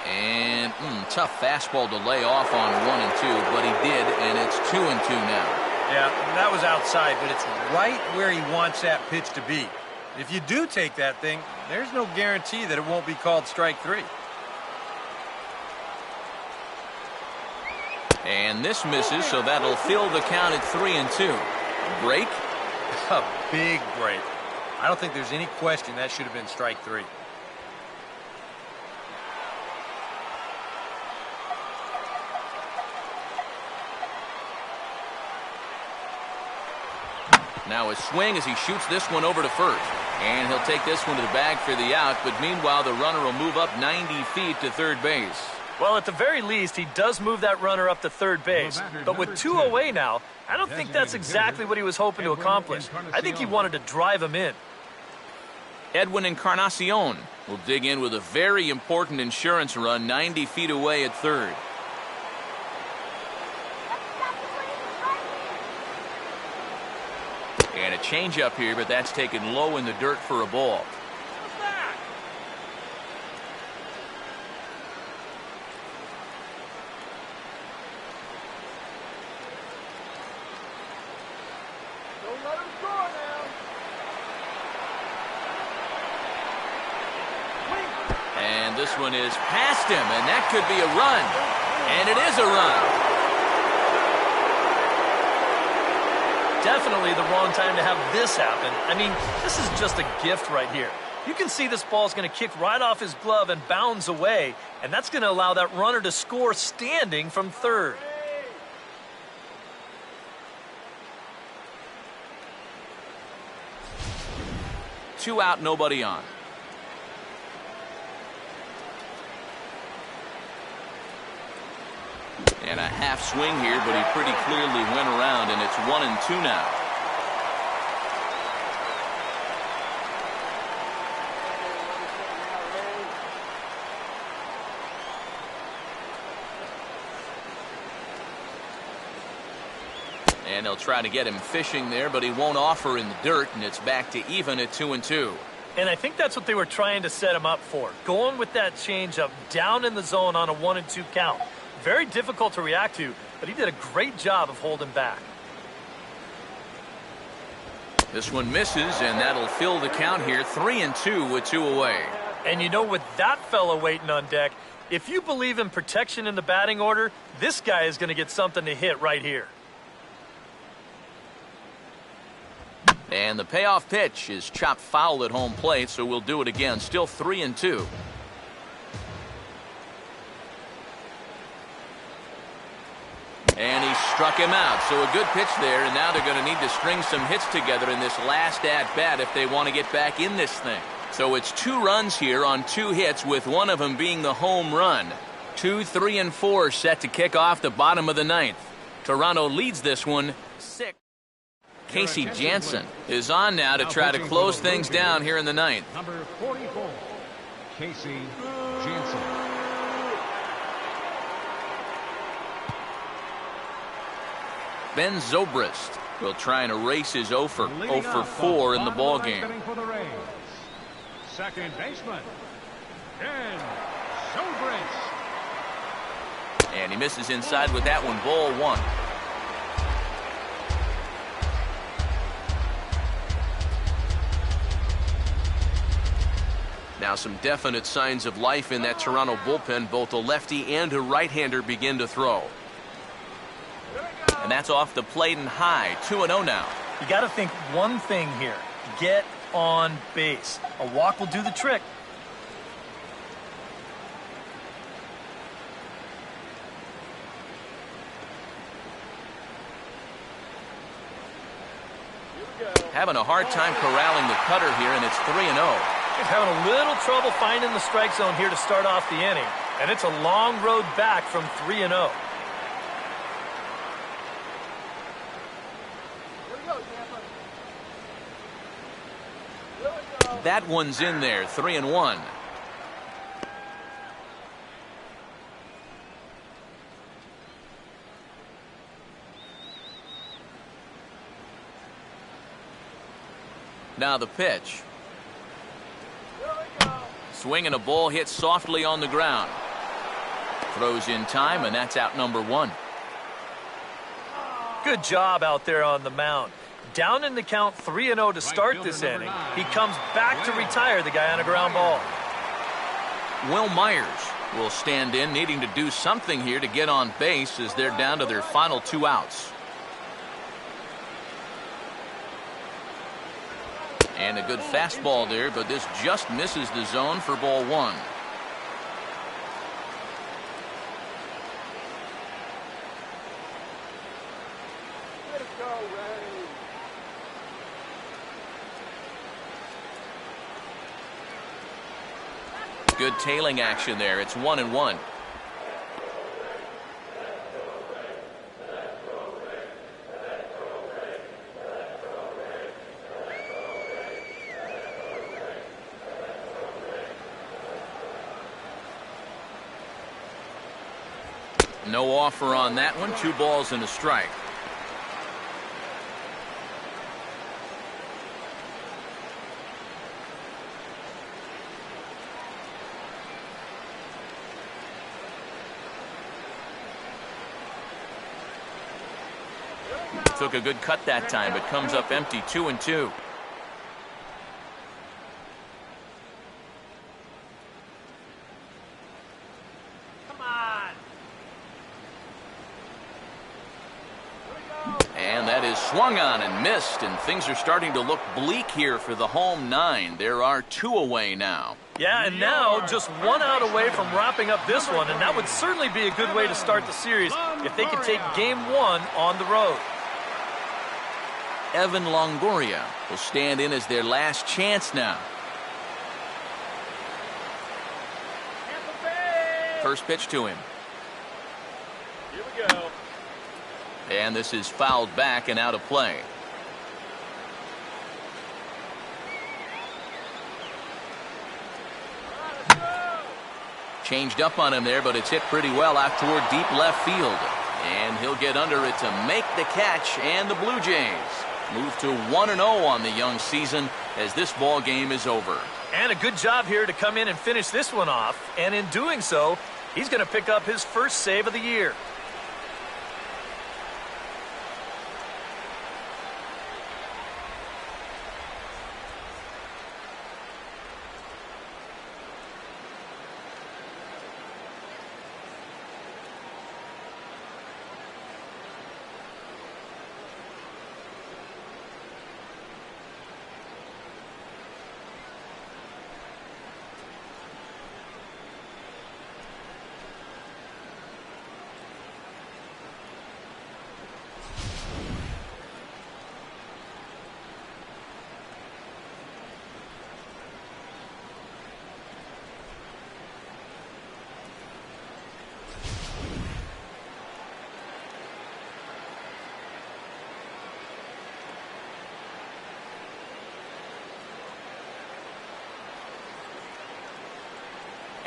And tough fastball to lay off on 1 and 2, but he did, and it's 2 and 2 now. Yeah, that was outside, but it's right where he wants that pitch to be. If you do take that thing, there's no guarantee that it won't be called strike 3. And this misses, so that'll fill the count at 3 and 2. Break? A big break. I don't think there's any question that should have been strike 3. Now a swing as he shoots this one over to first. And he'll take this one to the bag for the out, but meanwhile the runner will move up 90 feet to third base. Well, at the very least, he does move that runner up to third base. But with 2 away now, I don't think that's exactly what he was hoping to accomplish. I think he wanted to drive him in. Edwin Encarnacion will dig in with a very important insurance run 90 feet away at third. And a changeup here, but that's taken low in the dirt for a ball. And this one is past him, and that could be a run. And it is a run. Definitely the wrong time to have this happen. I mean, this is just a gift right here. You can see this ball's going to kick right off his glove and bounds away, and that's going to allow that runner to score standing from third. Two out, nobody on. And a half swing here, but he pretty clearly went around, and it's 1 and 2 now. And they'll try to get him fishing there, but he won't offer in the dirt, and it's back to even at 2 and 2. And I think that's what they were trying to set him up for. Going with that changeup down in the zone on a 1 and 2 count. Very difficult to react to, but he did a great job of holding back. This one misses, and that'll fill the count here, 3 and 2 with 2 away. And you know, with that fella waiting on deck, if you believe in protection in the batting order, this guy is going to get something to hit right here. And the payoff pitch is chopped foul at home plate, so we'll do it again. Still 3 and 2. And he struck him out. So a good pitch there, and now they're going to need to string some hits together in this last at-bat if they want to get back in this thing. So it's 2 runs here on 2 hits, with one of them being the home run. 2, 3, and 4 set to kick off the bottom of the 9th. Toronto leads this one 6. Casey Jansen is on now to try to close things down here in the ninth. Number 44, Casey Jansen. Ben Zobrist will try and erase his 0 for 4 in the ball game. Second baseman, Ben Zobrist. And he misses inside with that one. Ball 1. Now some definite signs of life in that Toronto bullpen. Both a lefty and a right-hander begin to throw. And that's off the plate and high. 2-0 now. You got to think one thing here. Get on base. A walk will do the trick. Having a hard time corralling the cutter here, and it's 3-0. He's having a little trouble finding the strike zone here to start off the inning. And it's a long road back from 3-0. That one's in there. 3-1. Now the pitch. Swing and a ball hit softly on the ground. Throws in time, and that's out number 1. Good job out there on the mound. Down in the count 3-0 to start this inning. He comes back to retire the guy on a ground ball. Will Myers will stand in, needing to do something here to get on base as they're down to their final 2 outs. And a good fastball there, but this just misses the zone for ball 1. Good tailing action there. It's 1-1. No offer on that one. 2 balls and a strike. Took a good cut that time, but comes up empty. 2-2. And that is swung on and missed, and things are starting to look bleak here for the home 9. There are 2 away now. Yeah, and now just 1 out away from wrapping up this one, and that would certainly be a good way to start the series if they could take game 1 on the road. Evan Longoria will stand in as their last chance now. First pitch to him. Here we go. And this is fouled back and out of play. Changed up on him there, but it's hit pretty well out toward deep left field. And he'll get under it to make the catch, and the Blue Jays move to 1-0 on the young season as this ball game is over. And a good job here to come in and finish this one off. And in doing so, he's going to pick up his first save of the year.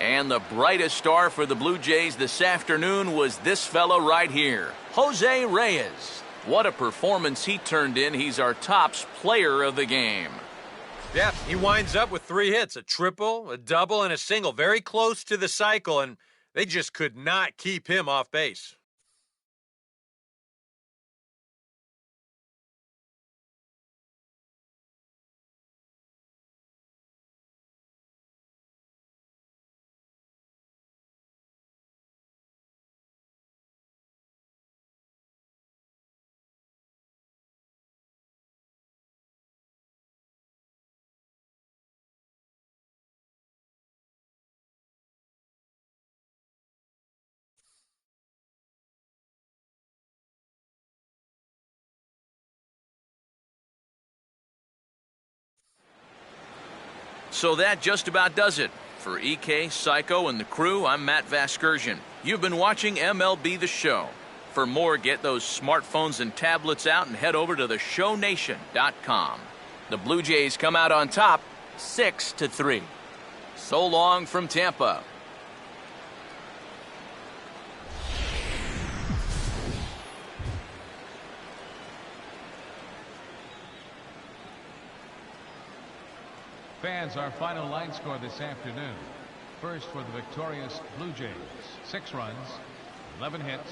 And the brightest star for the Blue Jays this afternoon was this fellow right here, Jose Reyes. What a performance he turned in. He's our tops player of the game. Yeah, he winds up with 3 hits, a triple, a double, and a single. Very close to the cycle, and they just could not keep him off base. So that just about does it. For EK, Psycho, and the crew, I'm Matt Vasgersian. You've been watching MLB The Show. For more, get those smartphones and tablets out and head over to theshownation.com. The Blue Jays come out on top, 6-3. So long from Tampa. Fans, our final line score this afternoon. First for the victorious Blue Jays, 6 runs, 11 hits,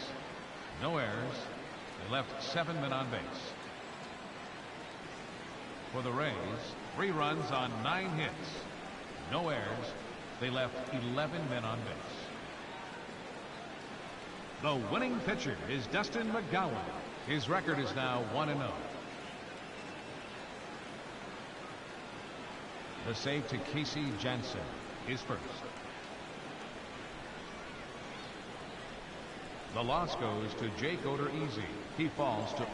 no errors. They left 7 men on base. For the Rays, 3 runs on 9 hits, no errors. They left 11 men on base. The winning pitcher is Dustin McGowan. His record is now 1-0. The save to Casey Janssen is first. The loss goes to Jake Odorizzi. He falls to 0-1.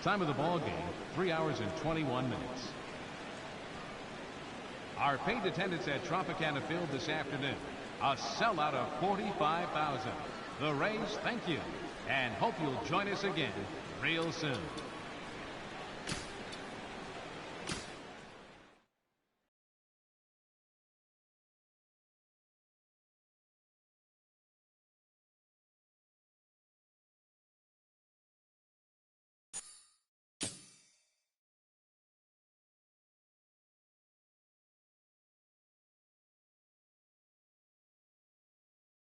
Time of the ball game, 3 hours and 21 minutes. Our paid attendance at Tropicana Field this afternoon, a sellout of 45,000. The Rays thank you and hope you'll join us again real soon.